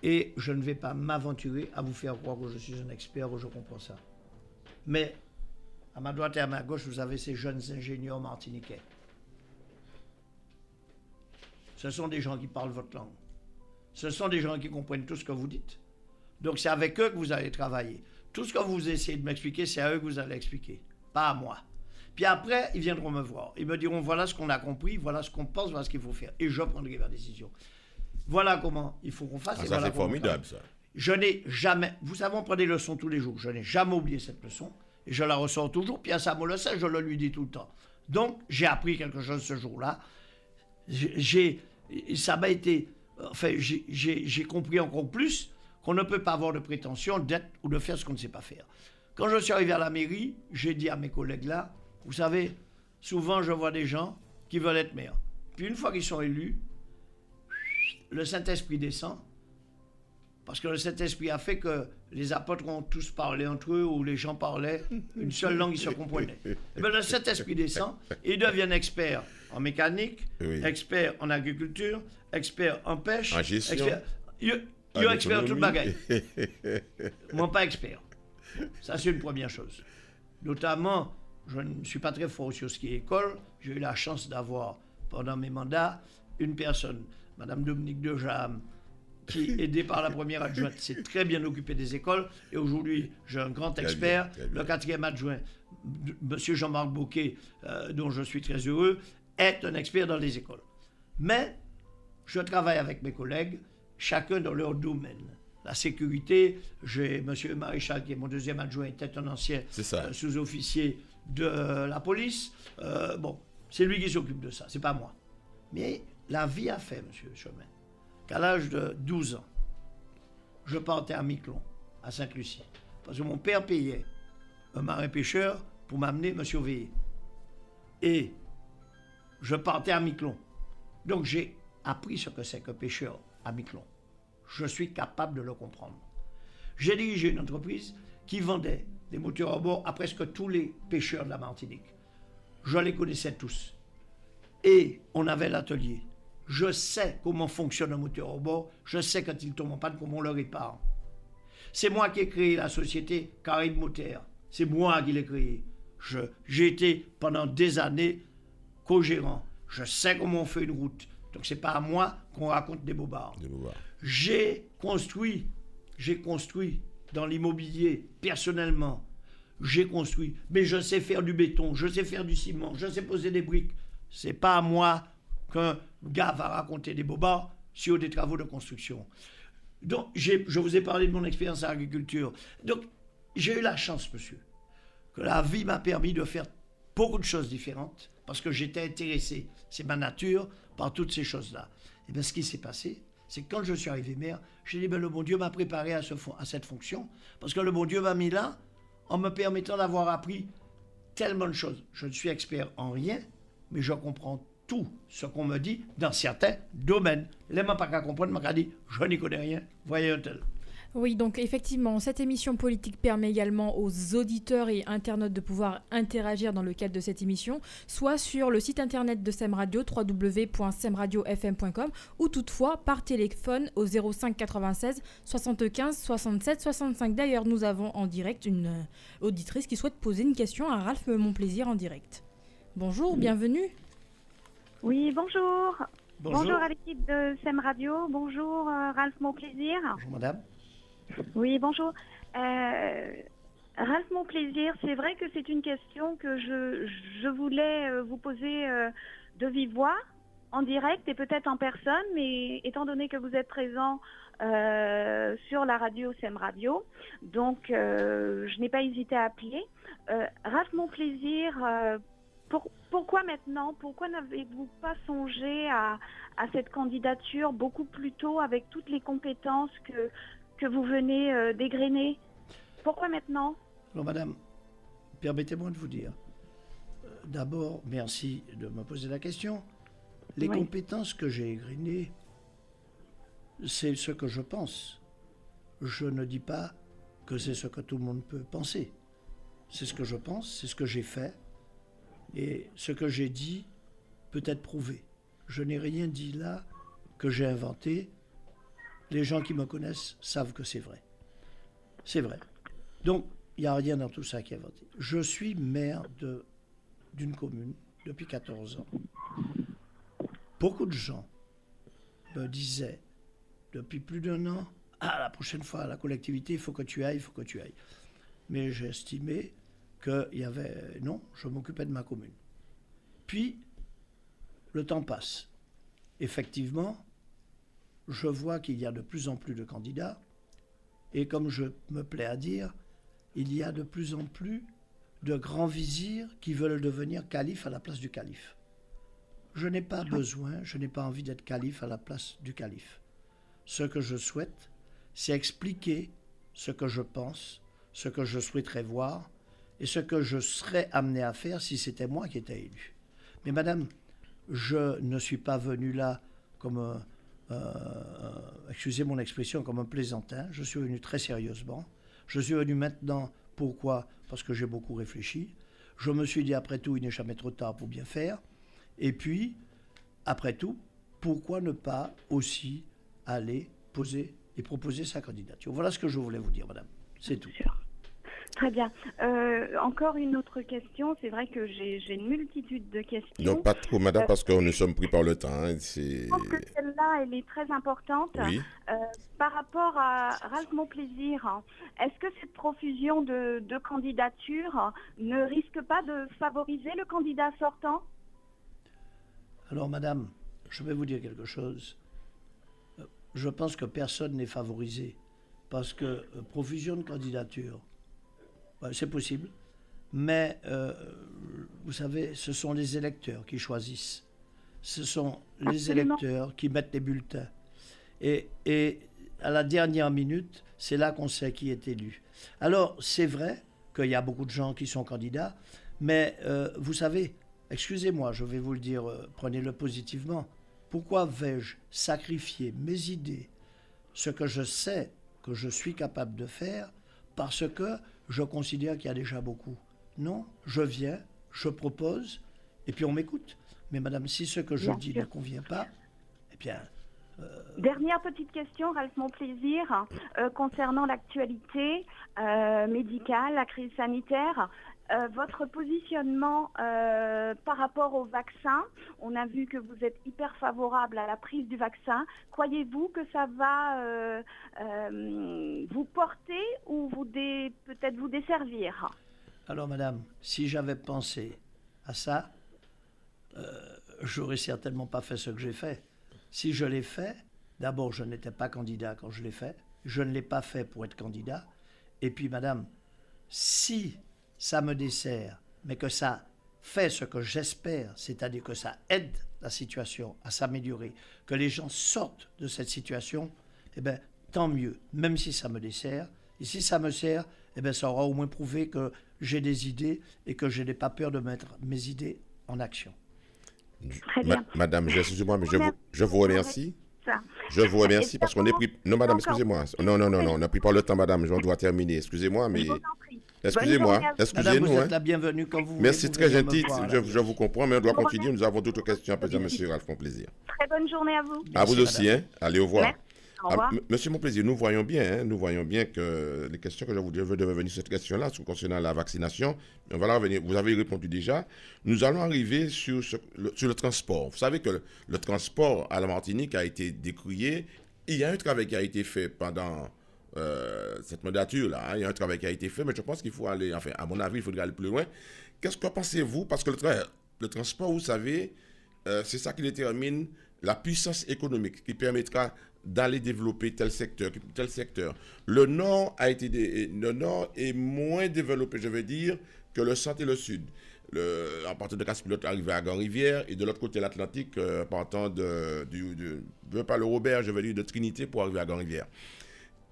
Et je ne vais pas m'aventurer à vous faire croire que je suis un expert, que je comprends ça. Mais à ma droite et à ma gauche, vous avez ces jeunes ingénieurs martiniquais. Ce sont des gens qui parlent votre langue. Ce sont des gens qui comprennent tout ce que vous dites. Donc c'est avec eux que vous allez travailler. Tout ce que vous essayez de m'expliquer, c'est à eux que vous allez expliquer, pas à moi. Puis après, ils viendront me voir. Ils me diront voilà ce qu'on a compris, voilà ce qu'on pense, voilà ce qu'il faut faire. Et je prendrai ma décision. Voilà comment il faut qu'on fasse. Ah, et ça, voilà c'est formidable, ça. Je n'ai jamais, vous savez, on prend des leçons tous les jours. Je n'ai jamais oublié cette leçon et je la ressors toujours. Pierre Samo le sait, je le lui dis tout le temps. Donc, j'ai appris quelque chose ce jour-là. Ça m'a été, enfin, j'ai compris encore plus qu'on ne peut pas avoir de prétention d'être ou de faire ce qu'on ne sait pas faire. Quand je suis arrivé à la mairie, j'ai dit à mes collègues là, vous savez, souvent je vois des gens qui veulent être maires. Puis une fois qu'ils sont élus, le Saint-Esprit descend, parce que le Saint-Esprit a fait que les apôtres ont tous parlé entre eux, ou les gens parlaient une seule langue, ils se comprenaient. Et bien le Saint-Esprit descend, et ils deviennent experts en mécanique, experts en agriculture, experts en pêche, en gestion, ils sont experts en toute bagaille. Moi, pas expert. Ça, c'est une première chose. Notamment, je ne suis pas très fort sur ce qui est école. J'ai eu la chance d'avoir, pendant mes mandats, une personne, Madame Dominique Dejam, qui, aidée par la première adjointe, s'est très bien occupée des écoles. Et aujourd'hui, j'ai un grand expert. Très bien. Le 4e adjoint, M. Jean-Marc Bouquet, dont je suis très heureux, est un expert dans les écoles. Mais je travaille avec mes collègues, chacun dans leur domaine. La sécurité, j'ai M. Maréchal, qui est mon 2e adjoint, était un ancien sous-officier de la police. Bon, c'est lui qui s'occupe de ça, c'est pas moi. Mais la vie a fait, M. Chemin, qu'à l'âge de 12 ans, je partais à Miquelon, à Sainte-Lucie. Parce que mon père payait un marin-pêcheur pour m'amener M. Veillé. Et je partais à Miquelon. Donc j'ai appris ce que c'est que pêcheur à Miquelon. Je suis capable de le comprendre. J'ai dirigé une entreprise qui vendait des moteurs à bord à presque tous les pêcheurs de la Martinique. Je les connaissais tous. Et on avait l'atelier. Je sais comment fonctionne un moteur à bord. Je sais quand il tombe en panne, comment on le répare. C'est moi qui ai créé la société Caraïbes Moteur. C'est moi qui l'ai créée. J'ai été pendant des années co-gérant. Je sais comment on fait une route. Donc c'est pas à moi qu'on raconte des bobards. J'ai construit dans l'immobilier, personnellement. J'ai construit. Mais je sais faire du béton, je sais faire du ciment, je sais poser des briques. C'est pas à moi qu'un gars va raconter des bobards sur des travaux de construction. Donc, je vous ai parlé de mon expérience en agriculture. Donc, j'ai eu la chance, monsieur, que la vie m'a permis de faire beaucoup de choses différentes parce que j'étais intéressé, c'est ma nature, par toutes ces choses-là. Et bien, ce qui s'est passé, c'est que quand je suis arrivé maire, j'ai dit, ben, le bon Dieu m'a préparé à cette fonction parce que le bon Dieu m'a mis là en me permettant d'avoir appris tellement de choses. Je ne suis expert en rien, mais je comprends tout ce qu'on me dit dans certains domaines. Les gens pas qu'à comprendre, m'a dit, je n'y connais rien, voyez un tel. Oui, donc effectivement, cette émission politique permet également aux auditeurs et internautes de pouvoir interagir dans le cadre de cette émission, soit sur le site internet de SEM Radio, www.semradiofm.com, ou toutefois par téléphone au 05 96 75 67 65. D'ailleurs, nous avons en direct une auditrice qui souhaite poser une question à Ralph Monplaisir en direct. Bonjour, bienvenue. Oui, bonjour. Bonjour. À l'équipe de SEM Radio. Bonjour, Ralph Monplaisir. Bonjour, madame. Oui, bonjour. Ralph Monplaisir, c'est vrai que c'est une question que je voulais vous poser de vive voix, en direct et peut-être en personne, mais étant donné que vous êtes présent sur la radio SEM Radio, donc je n'ai pas hésité à appeler. Ralph Monplaisir, pourquoi maintenant? Pourquoi n'avez-vous pas songé à cette candidature beaucoup plus tôt avec toutes les compétences que vous venez d'égrener? Pourquoi maintenant? Alors, madame, permettez-moi de vous dire, d'abord, merci de me poser la question. Les compétences que j'ai égrenées, c'est ce que je pense. Je ne dis pas que c'est ce que tout le monde peut penser. C'est ce que je pense, c'est ce que j'ai fait. Et ce que j'ai dit peut être prouvé. Je n'ai rien dit là que j'ai inventé. Les gens qui me connaissent savent que c'est vrai. C'est vrai. Donc, il n'y a rien dans tout ça qui est inventé. Je suis maire d'une commune depuis 14 ans. Beaucoup de gens me disaient depuis plus d'1 an, « Ah, la prochaine fois, à la collectivité, il faut que tu ailles, il faut que tu ailles. » Mais j'ai estimé qu'il y avait... Non, je m'occupais de ma commune. Puis, le temps passe. Effectivement, je vois qu'il y a de plus en plus de candidats, et comme je me plais à dire, il y a de plus en plus de grands vizirs qui veulent devenir calife à la place du calife. Je n'ai pas besoin, je n'ai pas envie d'être calife à la place du calife. Ce que je souhaite, c'est expliquer ce que je pense, ce que je souhaiterais voir, et ce que je serais amené à faire si c'était moi qui étais élu. Mais madame, je ne suis pas venu là comme excusez mon expression, comme un plaisantin. Je suis venu très sérieusement. Je suis venu maintenant, pourquoi? Parce que j'ai beaucoup réfléchi. Je me suis dit, après tout, il n'est jamais trop tard pour bien faire. Et puis, après tout, pourquoi ne pas aussi aller poser et proposer sa candidature? Voilà ce que je voulais vous dire, madame. C'est tout. Très bien. Encore une autre question. C'est vrai que j'ai une multitude de questions. Donc, pas trop, madame, parce que nous sommes pris par le temps. Hein, je pense que celle-là, elle est très importante. Oui. Par rapport à Ralph Monplaisir, est-ce que cette profusion de candidatures ne risque pas de favoriser le candidat sortant? Alors, madame, je vais vous dire quelque chose. Je pense que personne n'est favorisé parce que profusion de candidatures, c'est possible, mais vous savez, ce sont les électeurs qui choisissent. Ce sont les électeurs qui mettent les bulletins. Et à la dernière minute, c'est là qu'on sait qui est élu. Alors, c'est vrai qu'il y a beaucoup de gens qui sont candidats, mais vous savez, excusez-moi, je vais vous le dire, prenez-le positivement. Pourquoi vais-je sacrifier mes idées, ce que je sais que je suis capable de faire, parce que je considère qu'il y a déjà beaucoup? Non, je viens, je propose, et puis on m'écoute. Mais madame, si ce que je Bien dis sûr. ne convient pas, eh bien, Dernière petite question, Ralph Monplaisir, concernant l'actualité médicale, la crise sanitaire. Votre positionnement par rapport au vaccin, on a vu que vous êtes hyper favorable à la prise du vaccin. Croyez-vous que ça va vous porter ou peut-être vous desservir? alors madame, si j'avais pensé à ça, j'aurais certainement pas fait ce que j'ai fait. Si je l'ai fait, d'abord je n'étais pas candidat quand je l'ai fait, je ne l'ai pas fait pour être candidat, et puis madame, si ça me dessert, mais que ça fait ce que j'espère, c'est-à-dire que ça aide la situation à s'améliorer, que les gens sortent de cette situation, eh bien, tant mieux, même si ça me dessert. Et si ça me sert, eh bien, ça aura au moins prouvé que j'ai des idées et que je n'ai pas peur de mettre mes idées en action. Très bien. Madame, excusez-moi, mais je vous remercie. Ça. Je vous remercie parce qu'on est pris. Non, madame, Encore. excusez-moi. Non, on n'a pris pas le temps, madame. On doit terminer. Excusez-moi, mais. Je vous en prie. Excusez-moi. Bonne journée à vous. Madame, Excusez-nous. vous Hein. êtes la bienvenue quand vous voulez. Merci, vous très venez me gentil. voir, là. Je vous comprends, mais on doit continuer. Nous avons d'autres questions à poser à monsieur Ralph Monplaisir. Très bonne journée à vous. À vous Merci, aussi, hein. Allez, au revoir. Merci. Au revoir. Monsieur Monplaisir, nous voyons bien que les questions que je veux revenir sur cette question-là, concernant la vaccination, on va la revenir. Vous avez répondu déjà. Nous allons arriver sur le transport. Vous savez que le transport à la Martinique a été décrié. Il y a un travail qui a été fait pendant cette mandature-là. Hein. Il y a un travail qui a été fait, mais je pense qu'il faut aller, enfin, à mon avis, il faudrait aller plus loin. Qu'est-ce que pensez-vous? Parce que le transport, vous savez, c'est ça qui détermine la puissance économique qui permettra d'aller développer tel secteur, tel secteur. Le nord est moins développé, je veux dire, que le centre et le sud. En partant de Casse-Pilote, arrivé à Grand-Rivière, et de l'autre côté de l'Atlantique, partant je veux pas le Robert, je veux dire de Trinité pour arriver à Grand-Rivière.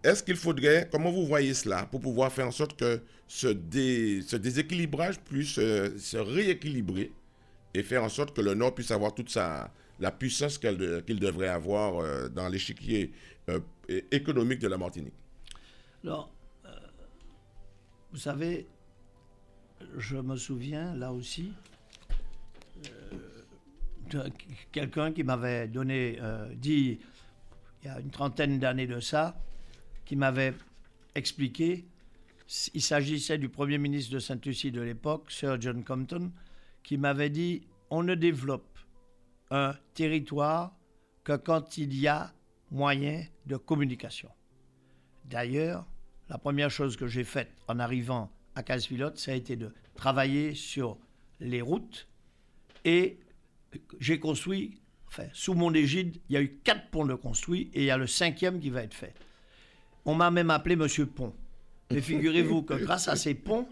Est-ce qu'il faudrait, comment vous voyez cela, pour pouvoir faire en sorte que ce déséquilibrage puisse se rééquilibrer et faire en sorte que le Nord puisse avoir toute la puissance qu'il devrait avoir dans l'échiquier économique de la Martinique? Alors, vous savez, je me souviens, là aussi, de quelqu'un qui m'avait dit, il y a une trentaine d'années de ça, qui m'avait expliqué, il s'agissait du Premier ministre de Sainte-Lucie de l'époque, Sir John Compton, qui m'avait dit, on ne développe un territoire que quand il y a moyen de communication. D'ailleurs, la première chose que j'ai faite en arrivant à Casse-Pilote, ça a été de travailler sur les routes et j'ai construit, enfin, sous mon égide, il y a eu 4 ponts de construits et il y a le 5e qui va être fait. On m'a même appelé Monsieur Pont. Mais figurez-vous que grâce à ces ponts,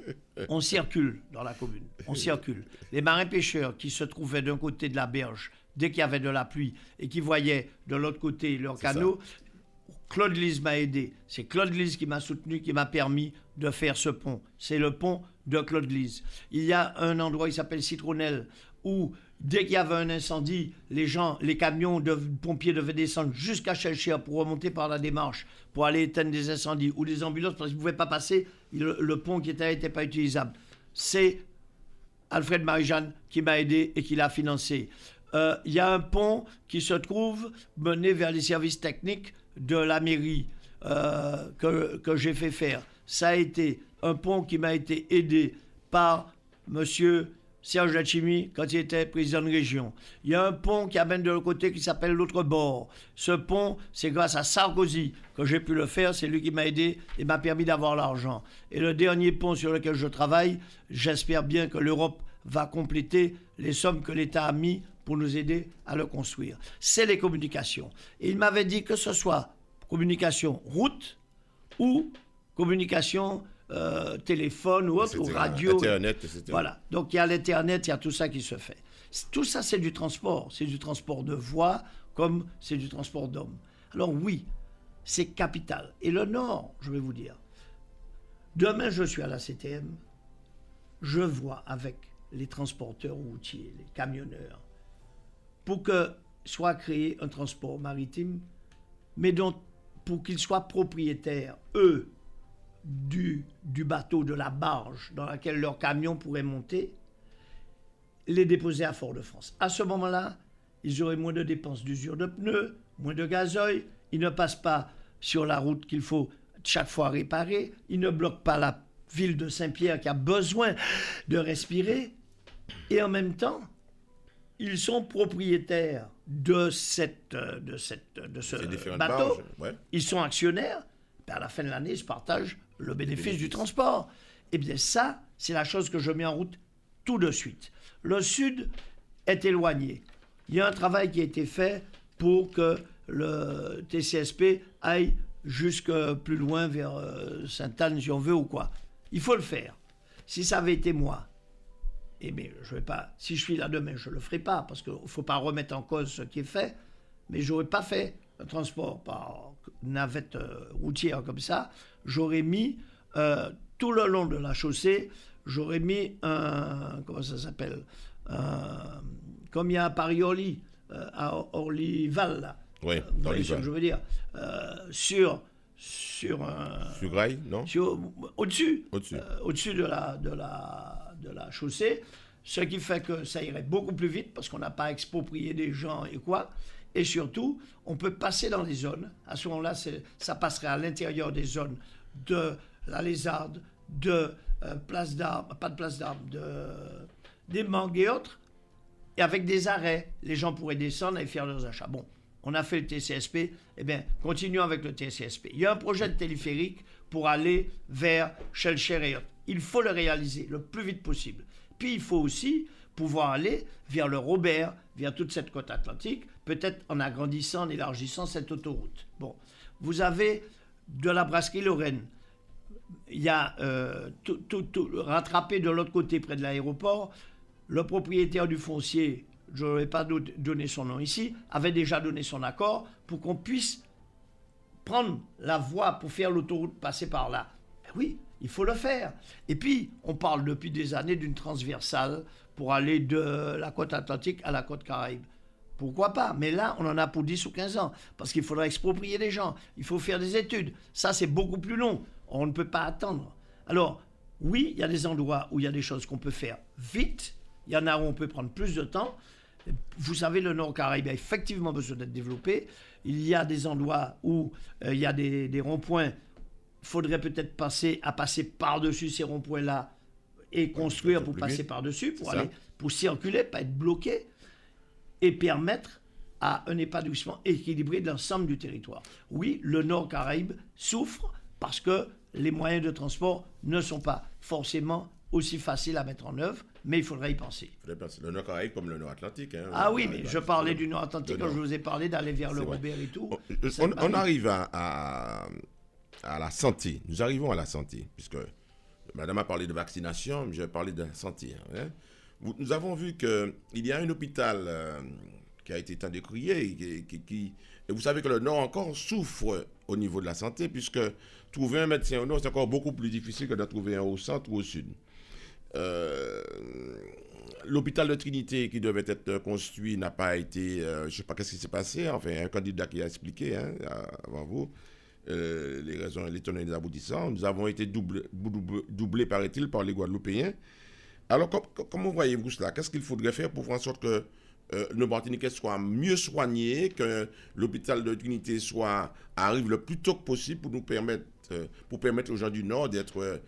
on circule dans la commune. On circule. Les marins-pêcheurs qui se trouvaient d'un côté de la berge, dès qu'il y avait de la pluie, et qui voyaient de l'autre côté leur canot, Claude Lise m'a aidé. C'est Claude Lise qui m'a soutenu, qui m'a permis de faire ce pont. C'est le pont de Claude Lise. Il y a un endroit qui s'appelle Citronnelle, où dès qu'il y avait un incendie, les camions de pompiers devaient descendre jusqu'à Chelcher pour remonter par la démarche, pour aller éteindre des incendies, ou des ambulances, parce qu'ils ne pouvaient pas passer, le pont qui était là n'était pas utilisable. C'est Alfred Marie-Jeanne qui m'a aidé et qui l'a financé. Il y a un pont qui se trouve mené vers les services techniques de la mairie que j'ai fait faire. Ça a été un pont qui m'a été aidé par monsieur Serge Lachimi quand il était président de région. Il y a un pont qui amène de l'autre côté qui s'appelle l'autre bord. Ce pont, c'est grâce à Sarkozy que j'ai pu le faire. C'est lui qui m'a aidé et m'a permis d'avoir l'argent. Et le dernier pont sur lequel je travaille, j'espère bien que l'Europe va compléter les sommes que l'État a mis pour nous aider à le construire. C'est les communications. Et il m'avait dit que ce soit communication route ou communication téléphone ou autre, ou radio. Internet, etc. Voilà. Donc il y a l'Internet, il y a tout ça qui se fait. Tout ça, c'est du transport. C'est du transport de voies comme c'est du transport d'hommes. Alors oui, c'est capital. Et le Nord, je vais vous dire, demain je suis à la CTM, je vois avec les transporteurs routiers, les camionneurs, pour que soit créé un transport maritime, mais pour qu'ils soient propriétaires, eux, du bateau, de la barge dans laquelle leur camion pourrait monter, les déposer à Fort-de-France. À ce moment-là, ils auraient moins de dépenses d'usure de pneus, moins de gasoil, ils ne passent pas sur la route qu'il faut chaque fois réparer, ils ne bloquent pas la ville de Saint-Pierre qui a besoin de respirer, et en même temps, ils sont propriétaires de ce bateau, barges, ouais. Ils sont actionnaires, puis à la fin de l'année, ils se partagent le bénéfice du transport. Eh bien ça, c'est la chose que je mets en route tout de suite. Le Sud est éloigné. Il y a un travail qui a été fait pour que le TCSP aille jusque plus loin vers Sainte-Anne, si on veut, ou quoi. Il faut le faire. Si ça avait été moi, eh bien, je vais pas. Si je suis là demain, je ne le ferai pas, parce qu'il ne faut pas remettre en cause ce qui est fait, mais je n'aurais pas fait un transport par navette routière comme ça. J'aurais mis, tout le long de la chaussée, j'aurais mis un... Comment ça s'appelle comme il y a à Paris-Orly, à Orly-Val, là. Oui, Vous dans voyez ce que je veux dire. Sur Graille, non? Au-dessus. Au-dessus. Au-dessus de la chaussée, ce qui fait que ça irait beaucoup plus vite parce qu'on n'a pas exproprié des gens et quoi. Et surtout, on peut passer dans les zones. À ce moment-là, ça passerait à l'intérieur des zones de la Lézarde, de Place d'Armes, pas de Place d'Armes, des Mangues et autres, et avec des arrêts. Les gens pourraient descendre et faire leurs achats. Bon, on a fait le TCSP, eh bien, continuons avec le TCSP. Il y a un projet de téléphérique pour aller vers Schellcher et autres. Il faut le réaliser le plus vite possible. Puis il faut aussi pouvoir aller vers le Robert, vers toute cette côte atlantique, peut-être en agrandissant, en élargissant cette autoroute. Bon, vous avez de la brasserie Lorraine. Il y a tout rattrapé de l'autre côté, près de l'aéroport. Le propriétaire du foncier, je ne vais pas donner son nom ici, avait déjà donné son accord pour qu'on puisse prendre la voie pour faire l'autoroute passer par là. Ben oui, il faut le faire. Et puis, on parle depuis des années d'une transversale pour aller de la côte atlantique à la côte Caraïbe. Pourquoi pas? Mais là, on en a pour 10 ou 15 ans, parce qu'il faudra exproprier des gens, il faut faire des études. Ça, c'est beaucoup plus long. On ne peut pas attendre. Alors, oui, il y a des endroits où il y a des choses qu'on peut faire vite. Il y en a où on peut prendre plus de temps. Vous savez, le Nord Caraïbe a effectivement besoin d'être développé. Il y a des endroits où il y a des ronds-points. Il faudrait peut-être passer par-dessus ces ronds-points-là et construire pour passer par-dessus, pour circuler, pas être bloqué, et permettre à un épanouissement équilibré de l'ensemble du territoire. Oui, le Nord Caraïbe souffre parce que les moyens de transport ne sont pas forcément aussi faciles à mettre en œuvre, mais il faudrait y penser. Le Nord Caraïbe comme le Nord Atlantique. Hein, ah oui, mais je parlais du Nord Atlantique quand je vous ai parlé d'aller vers le Robert et tout. On arrive à la santé. Nous arrivons à la santé, puisque madame a parlé de vaccination, je vais parler de la santé. Hein. Nous avons vu qu'il y a un hôpital qui a été tant décrié, et vous savez que le Nord encore souffre au niveau de la santé, puisque trouver un médecin au Nord, c'est encore beaucoup plus difficile que de trouver un au centre ou au Sud. L'hôpital de Trinité qui devait être construit n'a pas été, je ne sais pas qu'est-ce qui s'est passé, enfin un candidat qui a expliqué avant vous les raisons, les tenants et les aboutissants. Nous avons été doublés, paraît-il, par les Guadeloupéens. Alors comment voyez-vous cela? Qu'est-ce qu'il faudrait faire pour faire en sorte que nos Martiniquais soient mieux soignés, que l'hôpital de Trinité arrive le plus tôt que possible pour permettre aux gens du Nord d'être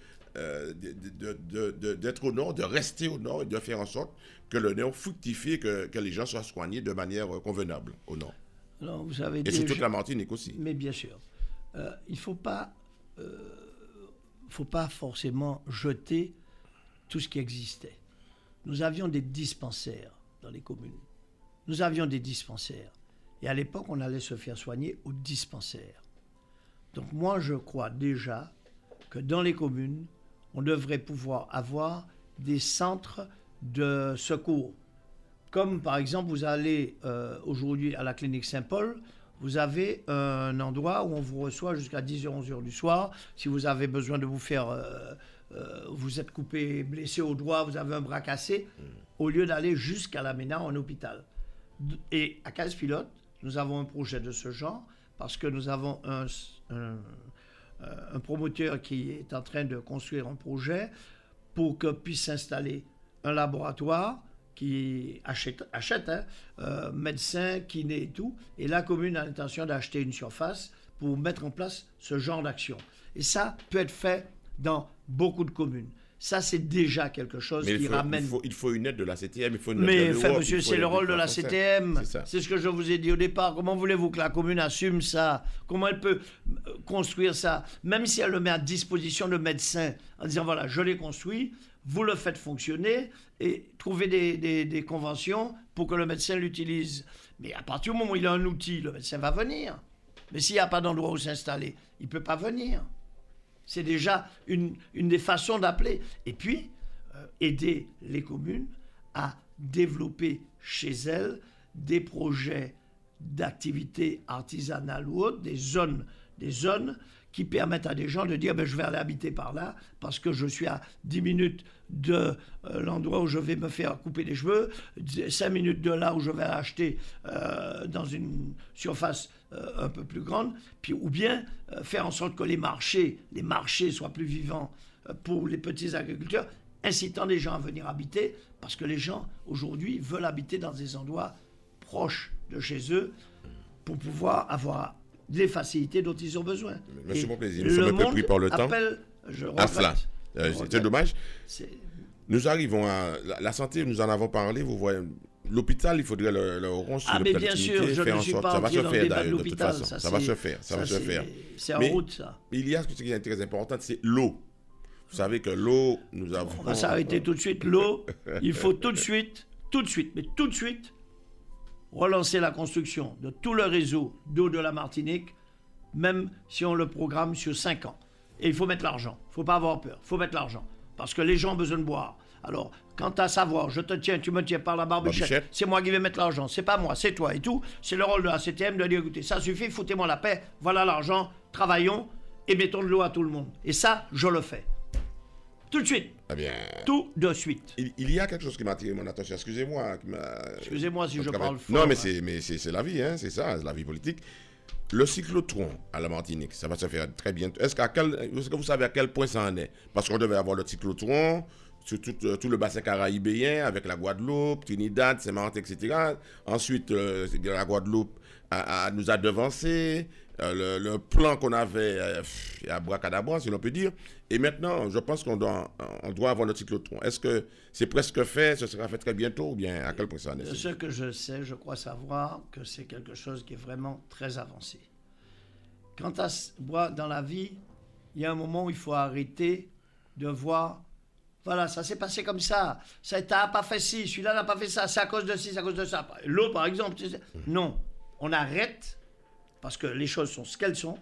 au Nord, de rester au Nord et de faire en sorte que le Nord fructifie, que les gens soient soignés de manière convenable au Nord. Alors, vous savez, et c'est toute la Martinique aussi. Mais bien sûr. Il ne faut pas forcément jeter tout ce qui existait. Nous avions des dispensaires dans les communes. Nous avions des dispensaires. Et à l'époque, on allait se faire soigner aux dispensaires. Donc moi, je crois déjà que dans les communes, on devrait pouvoir avoir des centres de secours. Comme par exemple, vous allez aujourd'hui à la clinique Saint-Paul, vous avez un endroit où on vous reçoit jusqu'à 10h, 11h du soir. Si vous avez besoin de vous faire vous êtes coupé, blessé au doigt, vous avez un bras cassé, au lieu d'aller jusqu'à la MENA en hôpital. Et à Casse-Pilote, nous avons un projet de ce genre parce que nous avons un promoteur qui est en train de construire un projet pour que puisse s'installer un laboratoire qui achète médecins, kinés et tout. Et la commune a l'intention d'acheter une surface pour mettre en place ce genre d'action. Et ça peut être fait dans beaucoup de communes. Ça, c'est déjà quelque chose qui ramène... Il faut une aide de la CTM, il faut une aide Mais, de l'Europe, monsieur, c'est le rôle de la CTM. C'est ce que je vous ai dit au départ. Comment voulez-vous que la commune assume ça? Comment elle peut construire ça? Même si elle le met à disposition de médecins, en disant, voilà, je l'ai construit, vous le faites fonctionner et trouvez des conventions pour que le médecin l'utilise. Mais à partir du moment où il a un outil, le médecin va venir. Mais s'il n'y a pas d'endroit où s'installer, il ne peut pas venir. C'est déjà une des façons d'appeler. Et puis, aider les communes à développer chez elles des projets d'activité artisanale ou autres, des zones qui permettent à des gens de dire je vais aller habiter par là parce que je suis à 10 minutes de l'endroit où je vais me faire couper les cheveux, 5 minutes de là où je vais acheter dans une surface un peu plus grande, puis, ou bien faire en sorte que les marchés soient plus vivants pour les petits agriculteurs, incitant les gens à venir habiter, parce que les gens aujourd'hui veulent habiter dans des endroits proches de chez eux pour pouvoir avoir les facilités dont ils ont besoin. Monsieur mon plaisir, nous sommes un peu pris par le temps. À cela. C'est dommage. Nous arrivons à la santé, nous en avons parlé, vous voyez. L'hôpital, il faudrait le rendre sur mais bien sûr, je ne suis pas entré dans le débat de l'hôpital. Ça va se faire. C'est en route, ça. Il y a ce qui est très important, c'est l'eau. Vous savez que l'eau, nous avons... On va s'arrêter tout de suite. L'eau, il faut tout de suite, relancer la construction de tout le réseau d'eau de la Martinique, même si on le programme sur 5 ans. Et il faut mettre l'argent. Il ne faut pas avoir peur. Il faut mettre l'argent. Parce que les gens ont besoin de boire. Alors, quant à savoir, je te tiens, tu me tiens par la barbichette, c'est moi qui vais mettre l'argent, c'est pas moi, c'est toi et tout. C'est le rôle de la CTM de dire, écoutez, ça suffit, foutez-moi la paix, voilà l'argent, travaillons et mettons de l'eau à tout le monde. Et ça, je le fais. Tout de suite. Eh bien, tout de suite. Il y a quelque chose qui m'a attiré mon attention, excusez-moi. Excusez-moi si je parle fort. Non, mais c'est la vie, hein, c'est ça, la vie politique. Le cyclotron à la Martinique, ça va se faire très bientôt. Est-ce que vous savez à quel point ça en est? Parce qu'on devait avoir le cyclotron sur tout le bassin caraïbéen, avec la Guadeloupe, Trinidad, Saint-Martin, etc. Ensuite, la Guadeloupe nous a devancé. Le plan qu'on avait à Bracadabra, si l'on peut dire. Et maintenant, je pense qu'on doit avoir notre cyclotron. Est-ce que c'est presque fait, ce sera fait très bientôt, ou bien à quel point ça en est? Ce que je sais, je crois savoir que c'est quelque chose qui est vraiment très avancé. Quant à dans la vie, il y a un moment où il faut arrêter de voir... Voilà, ça s'est passé comme ça. Ça n'a pas fait ci, celui-là n'a pas fait ça. C'est à cause de ci, c'est à cause de ça. L'eau, par exemple. Non, on arrête parce que les choses sont ce qu'elles sont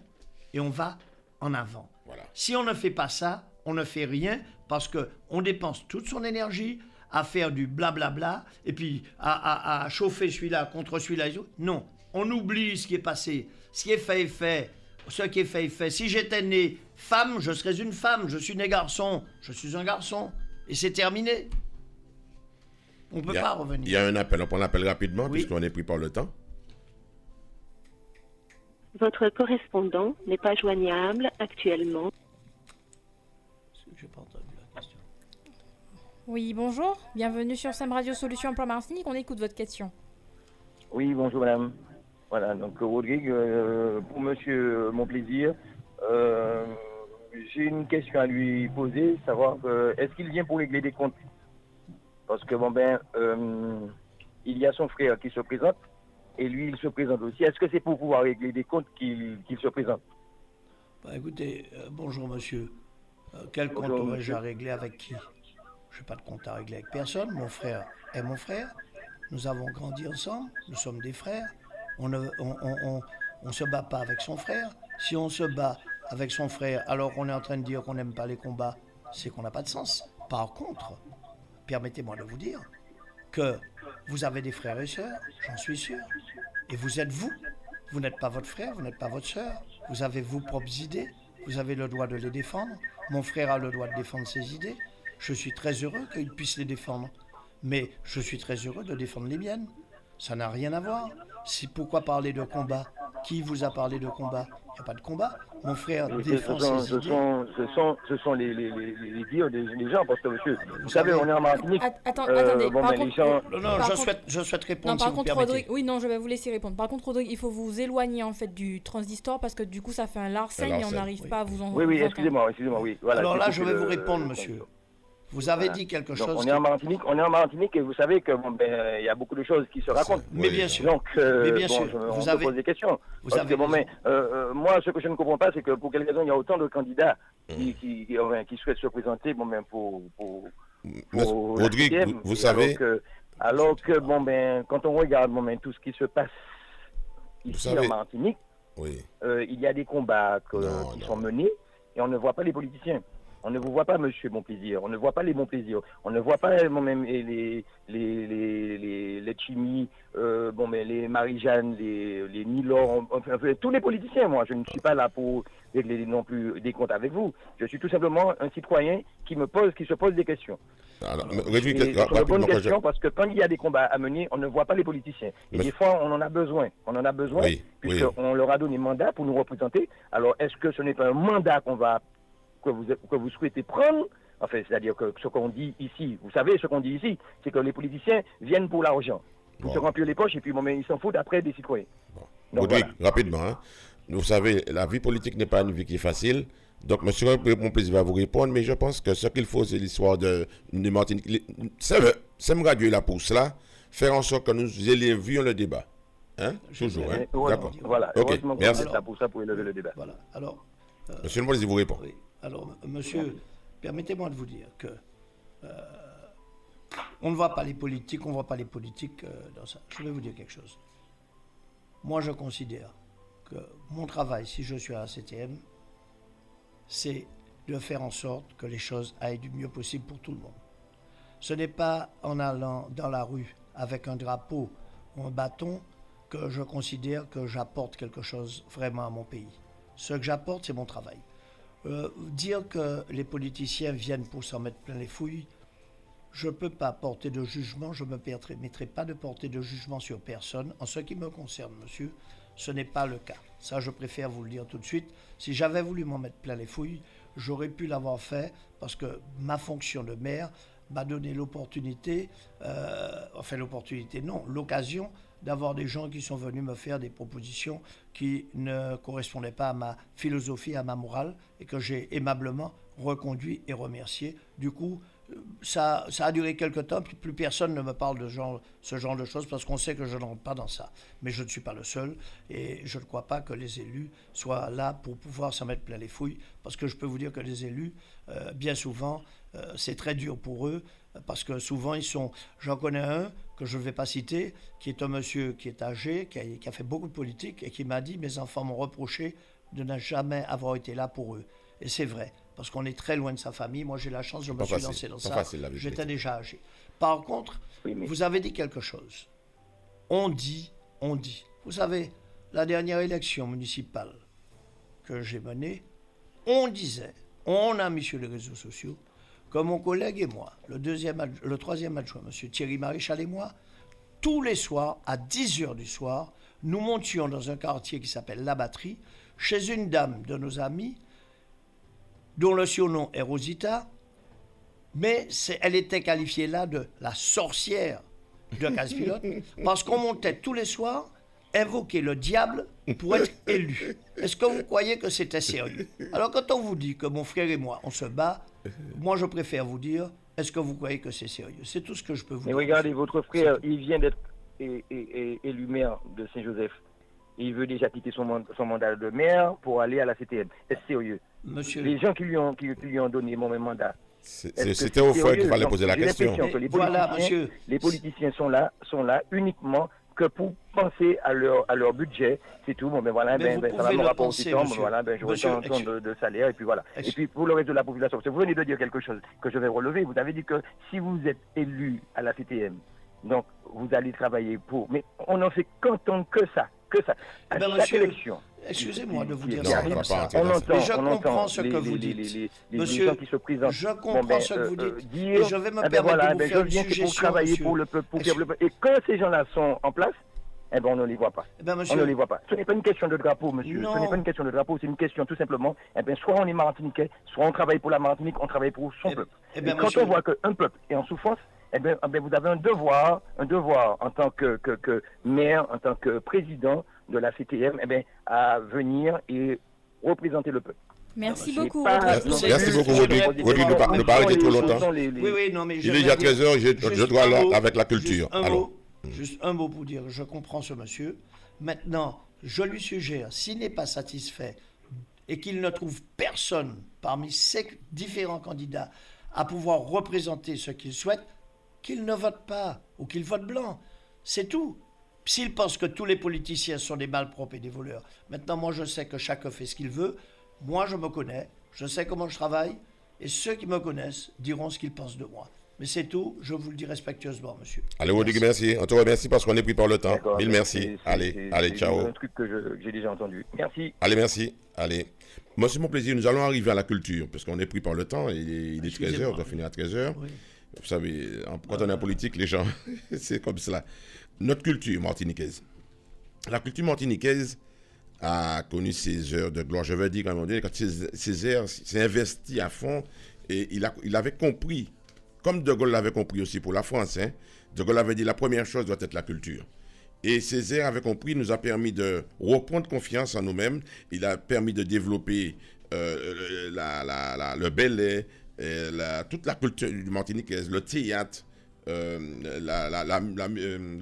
et on va en avant. Voilà. Si on ne fait pas ça, on ne fait rien parce qu'on dépense toute son énergie à faire du blablabla et puis à chauffer celui-là contre celui-là. Non, on oublie ce qui est passé. Ce qui est fait est fait. Ce qui est fait est fait. Si j'étais né femme, je serais une femme. Je suis né garçon, je suis un garçon. Et c'est terminé. On ne peut pas revenir. Il y a un appel, on prend l'appel rapidement, oui, puisqu'on est pris par le temps. Votre correspondant n'est pas joignable actuellement. Je n'ai pas entendu la question. Oui, bonjour. Bienvenue sur Sam Radio Solutions Emploi Martinique. On écoute votre question. Oui, bonjour madame. Voilà, donc Rodrigue, pour monsieur Monplaisir, j'ai une question à lui poser, savoir est-ce qu'il vient pour régler des comptes? Parce que il y a son frère qui se présente et lui il se présente aussi. Est-ce que c'est pour pouvoir régler des comptes qu'il se présente? Écoutez, bonjour monsieur. Quel compte aurais-je à régler avec qui? Je n'ai pas de compte à régler avec personne. Mon frère est mon frère. Nous avons grandi ensemble. Nous sommes des frères. On ne se bat pas avec son frère. Si on se bat avec son frère alors qu'on est en train de dire qu'on n'aime pas les combats, c'est qu'on n'a pas de sens. Par contre, permettez-moi de vous dire que vous avez des frères et sœurs, j'en suis sûr. Et vous êtes vous. Vous n'êtes pas votre frère, vous n'êtes pas votre sœur. Vous avez vos propres idées. vous avez le droit de les défendre. Mon frère a le droit de défendre ses idées. Je suis très heureux qu'il puisse les défendre. Mais je suis très heureux de défendre les miennes. Ça n'a rien à voir. Pourquoi parler de combat? Qui vous a parlé de combat? Il n'y a pas de combat. Mon frère défend ses idées. Ce sont les dires des gens, parce que monsieur, vous savez, on est en Martinique. Attendez, par contre, non, je souhaite répondre. Non, par si contre, vous permettez. Rodrigue, oui, non, je vais vous laisser répondre. Par contre, Rodrigue, il faut vous éloigner en fait du transistor parce que du coup, ça fait un larcène et on n'arrive pas à vous en. Oui, excusez-moi, oui. Voilà, alors là, je vais vous répondre, monsieur. Vous avez dit quelque chose. On est en Martinique et vous savez que il y a beaucoup de choses qui se racontent. Mais bien sûr. Donc, vous avez posé des questions. Moi, ce que je ne comprends pas, c'est que pour quelle raison il y a autant de candidats qui souhaitent se présenter, pour Rodrigue, vous savez. Alors que quand on regarde tout ce qui se passe ici en Martinique, il y a des combats qui sont menés et on ne voit pas les politiciens. On ne vous voit pas, monsieur Bon Plaisir. On ne voit pas les bons plaisirs. On ne voit pas les Chimie, les Marie-Jeanne, les Milor, enfin, tous les politiciens. Moi, je ne suis pas là pour régler non plus des comptes avec vous. Je suis tout simplement un citoyen qui se pose des questions. Alors, c'est une bonne question parce que quand il y a des combats à mener, on ne voit pas les politiciens. Et des fois, on en a besoin. Puisqu'on leur a donné mandat pour nous représenter. Alors, est-ce que ce n'est pas un mandat que vous souhaitez prendre, enfin, c'est-à-dire que ce qu'on dit ici, vous savez, ce qu'on dit ici, c'est que les politiciens viennent pour l'argent, pour se remplir les poches, et puis ils s'en foutent après des citoyens. Donc, Rodrigue, rapidement, vous savez, la vie politique n'est pas une vie qui est facile, donc M. Mon Plaisir va vous répondre, mais je pense que ce qu'il faut, c'est l'histoire de Martinique. Sem Radio est là pour cela, faire en sorte que nous élevions le débat. Toujours, d'accord. Voilà, ok, merci. C'est pour ça, pour élever le débat. Voilà, alors... Monsieur le Plaisir vous répond. Oui. Alors, monsieur, permettez-moi de vous dire que on ne voit pas les politiques, dans ça. Je vais vous dire quelque chose. Moi, je considère que mon travail, si je suis à la CTM, c'est de faire en sorte que les choses aillent du mieux possible pour tout le monde. Ce n'est pas en allant dans la rue avec un drapeau ou un bâton que je considère que j'apporte quelque chose vraiment à mon pays. Ce que j'apporte, c'est mon travail. Dire que les politiciens viennent pour s'en mettre plein les fouilles, je ne peux pas porter de jugement, je ne me permettrai pas de porter de jugement sur personne. En ce qui me concerne, monsieur, ce n'est pas le cas. Ça, je préfère vous le dire tout de suite. Si j'avais voulu m'en mettre plein les fouilles, j'aurais pu l'avoir fait parce que ma fonction de maire m'a donné l'occasion d'avoir des gens qui sont venus me faire des propositions qui ne correspondaient pas à ma philosophie, à ma morale, et que j'ai aimablement reconduit et remercié. Du coup, ça a duré quelque temps, puis plus personne ne me parle de ce genre de choses, parce qu'on sait que je n'entre pas dans ça. Mais je ne suis pas le seul, et je ne crois pas que les élus soient là pour pouvoir s'en mettre plein les fouilles, parce que je peux vous dire que les élus, bien souvent, c'est très dur pour eux, parce que souvent j'en connais un que je ne vais pas citer, qui est un monsieur qui est âgé, qui a fait beaucoup de politique et qui m'a dit: mes enfants m'ont reproché de ne jamais avoir été là pour eux. Et c'est vrai, parce qu'on est très loin de sa famille. Moi, j'ai la chance, je me suis lancé dans ça. J'étais déjà âgé. Par contre, vous avez dit quelque chose. On dit. Vous savez, la dernière élection municipale que j'ai menée, on a mis sur les réseaux sociaux que mon collègue et moi, le troisième adjoint, M. Thierry Maréchal et moi, tous les soirs, à 10h du soir, nous montions dans un quartier qui s'appelle La Batterie, chez une dame de nos amis, dont le surnom est Rosita, mais elle était qualifiée là de la sorcière de Casse-Pilote, parce qu'on montait tous les soirs invoquer le diable pour être élu. Est-ce que vous croyez que c'était sérieux? Alors quand on vous dit que mon frère et moi, on se bat, moi je préfère vous dire, est-ce que vous croyez que c'est sérieux? C'est tout ce que je peux vous dire. Mais regardez, votre frère, il vient d'être élu maire de Saint-Joseph. Il veut déjà quitter son mandat de maire pour aller à la CTM. Est-ce sérieux? Monsieur... Les gens qui lui ont donné mon même mandat. C'était au frère qu'il fallait poser la question. Que les politiciens sont là uniquement que pour penser à leur budget, c'est tout. Bon, ça va me rapporter autant, j'aurai tant de salaire, et puis voilà. Et puis pour le reste de la population, vous venez de dire quelque chose que je vais relever. Vous avez dit que si vous êtes élu à la CTM, donc vous allez travailler pour. Mais on n'en fait qu'entendre que ça. À chaque élection. excusez-moi de vous dire Non, ça on va comme pas ça. entrer dans ça. Mais je on comprends entend ce les- que vous les- dites. les Monsieur, gens qui se présentent. je comprends ce que vous dites. Dire, Et je vais me permettre voilà, de vous faire une je viens que pour suggestion, travailler monsieur. pour le peuple, pour faire le peuple. Et quand ces gens-là sont en place, eh ben on ne les voit pas. Eh ben, On monsieur, ne les voit pas. Ce n'est pas une question de drapeau, monsieur. Non. Ce n'est pas une question de drapeau, c'est une question tout simplement. Eh ben, soit on est martiniquais, soit on travaille pour la Martinique, on travaille pour son peuple. eh ben, Et quand monsieur- on voit qu'un peuple est en souffrance, eh ben, vous avez un devoir en tant que maire, en tant que président de la CTM, eh ben, à venir et représenter le peuple. Merci monsieur, beaucoup. pas- Rodrigue. non, Merci beaucoup, Rodrigue. Rodrigue, ne pas arrêter trop longtemps. Oui, non, mais je Il est vais déjà dire 13h, je juste dois un aller mot, avec la culture. Alors, juste un mot pour dire, je comprends ce monsieur. Maintenant, je lui suggère, s'il n'est pas satisfait et qu'il ne trouve personne parmi ces différents candidats à pouvoir représenter ce qu'il souhaite, qu'il ne vote pas ou qu'il vote blanc. C'est tout. S'il pense que tous les politiciens sont des malpropres et des voleurs, maintenant, moi, je sais que chacun fait ce qu'il veut. Moi, je me connais, je sais comment je travaille, et ceux qui me connaissent diront ce qu'ils pensent de moi. Mais c'est tout, je vous le dis respectueusement, monsieur. allez, Rodrigue, merci. On te remercie parce qu'on est pris par le temps. D'accord, Mille mais merci. c'est- Allez, c'est- allez, c'est ciao. un truc que j'ai déjà entendu. Merci. Allez, merci. Allez. Moi, c'est mon plaisir. Nous allons arriver à la culture parce qu'on est pris par le temps. Il est 13h, on doit finir à 13h. Oui. Vous savez, quand on est en politique, les gens, c'est comme cela. Notre culture martiniquaise. La culture martiniquaise a connu ses heures de gloire. Je veux dire, à un moment donné, quand ses heures s'est investi à fond et il avait compris, comme De Gaulle l'avait compris aussi pour la France, hein, De Gaulle avait dit la première chose doit être la culture. Et Césaire avait compris, nous a permis de reprendre confiance en nous-mêmes. Il a permis de développer le ballet, toute la culture du martiniquaise, le théâtre, le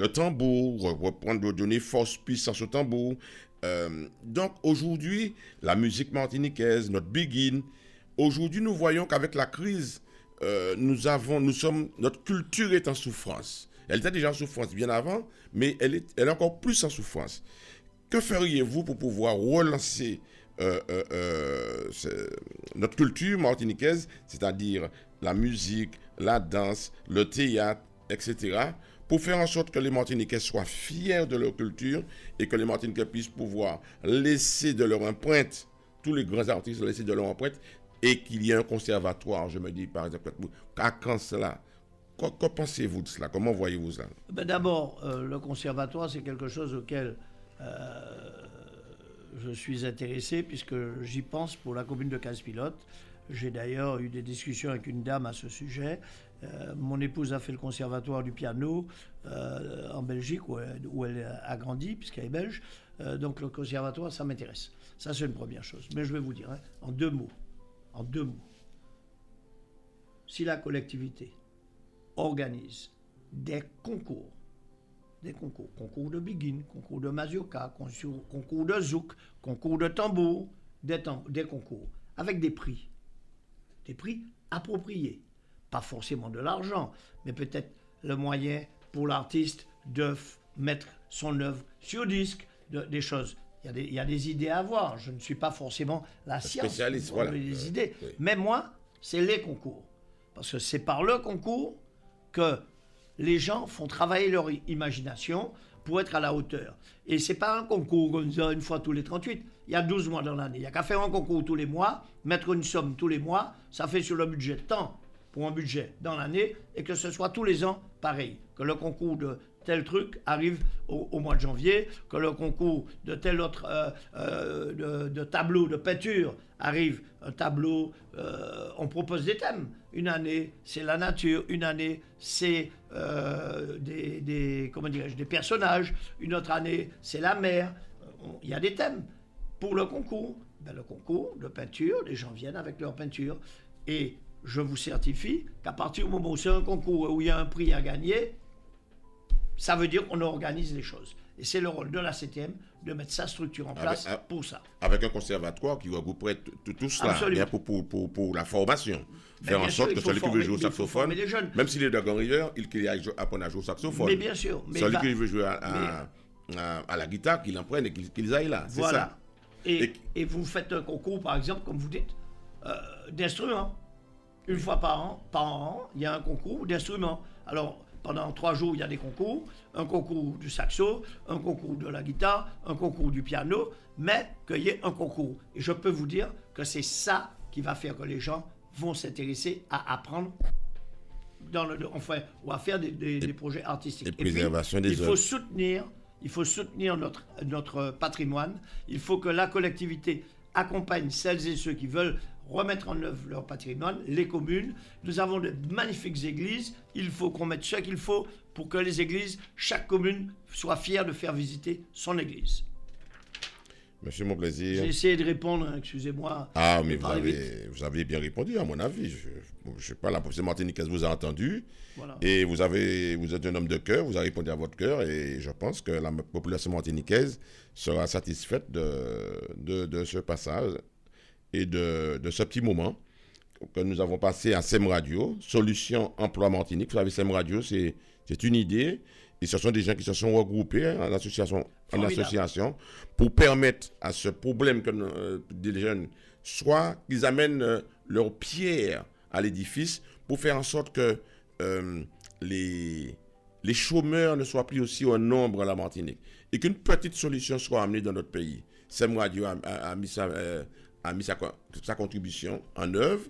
tambour, reprendre, donner force, puissance au tambour. Donc aujourd'hui, la musique martiniquaise, notre begin, aujourd'hui nous voyons qu'avec la crise, notre culture est en souffrance. Elle était déjà en souffrance bien avant, mais elle est encore plus en souffrance. Que feriez-vous pour pouvoir relancer notre culture martiniquaise, c'est-à-dire la musique, la danse, le théâtre, etc., pour faire en sorte que les Martiniquais soient fiers de leur culture et que les Martiniquais puissent pouvoir laisser de leur empreinte, tous les grands artistes laisser de leur empreinte, et qu'il y ait un conservatoire, je me dis par exemple, à quand cela? Que pensez-vous de cela? Comment voyez-vous cela? Ben d'abord, le conservatoire, c'est quelque chose auquel je suis intéressé, puisque j'y pense pour la commune de Casse-Pilote. J'ai d'ailleurs eu des discussions avec une dame à ce sujet. Mon épouse a fait le conservatoire du piano en Belgique, où elle a grandi, puisqu'elle est belge. Donc le conservatoire, ça m'intéresse. Ça, c'est une première chose. Mais je vais vous dire, hein, en deux mots, si la collectivité organise des concours de begin, concours de mazurka, concours de zouk, concours de tambour, des concours avec des prix appropriés, pas forcément de l'argent, mais peut-être le moyen pour l'artiste de mettre son œuvre sur disque, des choses. Il y a des idées à avoir. Je ne suis pas forcément la science, spécialiste, pour voilà. des idées. Oui. Mais moi, c'est les concours. Parce que c'est par le concours que les gens font travailler leur imagination pour être à la hauteur. Et c'est pas un concours comme ça, une fois tous les 38. Il y a 12 mois dans l'année. Il n'y a qu'à faire un concours tous les mois, mettre une somme tous les mois, ça fait sur le budget de temps pour un budget dans l'année, et que ce soit tous les ans pareil. Que le concours de tel truc arrive au mois de janvier, que le concours de tel autre de tableau, de peinture arrive, un tableau, on propose des thèmes. Une année, c'est la nature, une année, c'est des personnages, une autre année, c'est la mer. Il y a des thèmes. Pour le concours, le concours de peinture, les gens viennent avec leur peinture, et je vous certifie qu'à partir du moment où c'est un concours où il y a un prix à gagner, ça veut dire qu'on organise les choses. Et c'est le rôle de la CTM de mettre sa structure en place pour ça. Avec un conservatoire qui regrouperait tout cela, bien pour la formation. Faire en sorte que celui qui veut jouer au saxophone, même s'il est de Grand River, qu'il aille apprendre à jouer au saxophone. Mais bien sûr. Mais celui qui veut jouer à la guitare, qu'il en prenne et qu'ils aillent là. C'est voilà. ça. Et vous faites un concours, par exemple, comme vous dites, d'instruments. Une fois par an, il y a un concours d'instruments. Alors, pendant 3 jours, il y a des concours. Un concours du saxo, un concours de la guitare, un concours du piano, mais qu'il y ait un concours. Et je peux vous dire que c'est ça qui va faire que les gens vont s'intéresser à apprendre ou à faire des projets artistiques. Et préservation des œuvres. Il faut soutenir notre patrimoine. Il faut que la collectivité accompagne celles et ceux qui veulent remettre en œuvre leur patrimoine, les communes. Nous avons de magnifiques églises. Il faut qu'on mette ce qu'il faut pour que les églises, chaque commune, soit fière de faire visiter son église. Monsieur Monplaisir. J'ai essayé de répondre, excusez-moi. Ah, mais vous avez bien répondu, à mon avis. Je ne sais pas, la professeure Martiniquaise vous a entendu. Voilà. Et vous êtes un homme de cœur, vous avez répondu à votre cœur. Et je pense que la population martiniquaise sera satisfaite de ce passage et de ce petit moment que nous avons passé à SEM Radio, Solution Emploi Martinique. Vous savez, SEM Radio, c'est une idée. Et ce sont des gens qui se sont regroupés en association pour permettre à ce problème que des jeunes, soit qu'ils amènent leur pierre à l'édifice pour faire en sorte que les chômeurs ne soient plus aussi au nombre à la Martinique et qu'une petite solution soit amenée dans notre pays. SEM Radio a mis sa contribution en œuvre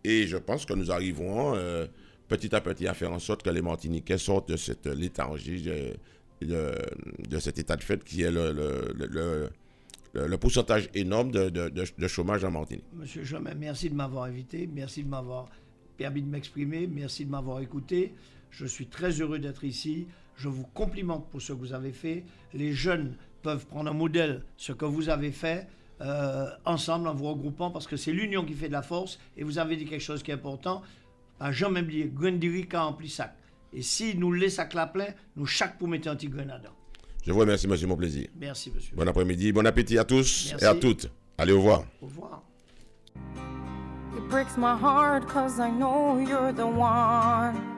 et je pense que nous arriverons petit à petit à faire en sorte que les Martiniquais sortent de cette léthargie, de cet état de fait qui est le pourcentage énorme de chômage en Martinique. Monsieur Chomet, merci de m'avoir invité, merci de m'avoir permis de m'exprimer, merci de m'avoir écouté. Je suis très heureux d'être ici. Je vous complimente pour ce que vous avez fait. Les jeunes peuvent prendre un modèle, ce que vous avez fait, ensemble en vous regroupant, parce que c'est l'union qui fait de la force. Et vous avez dit quelque chose qui est important. À jamais oublier, Gwendiri qui a rempli sac. Et si nous les sacs là plein, nous chaque pour mettre un petit grain dedans. Je vous remercie, monsieur Monplaisir. Merci, monsieur. Bon après-midi, bon appétit à tous. Merci. Et à toutes. Allez, au revoir. Au revoir. It breaks my heart 'cause I know you're the one.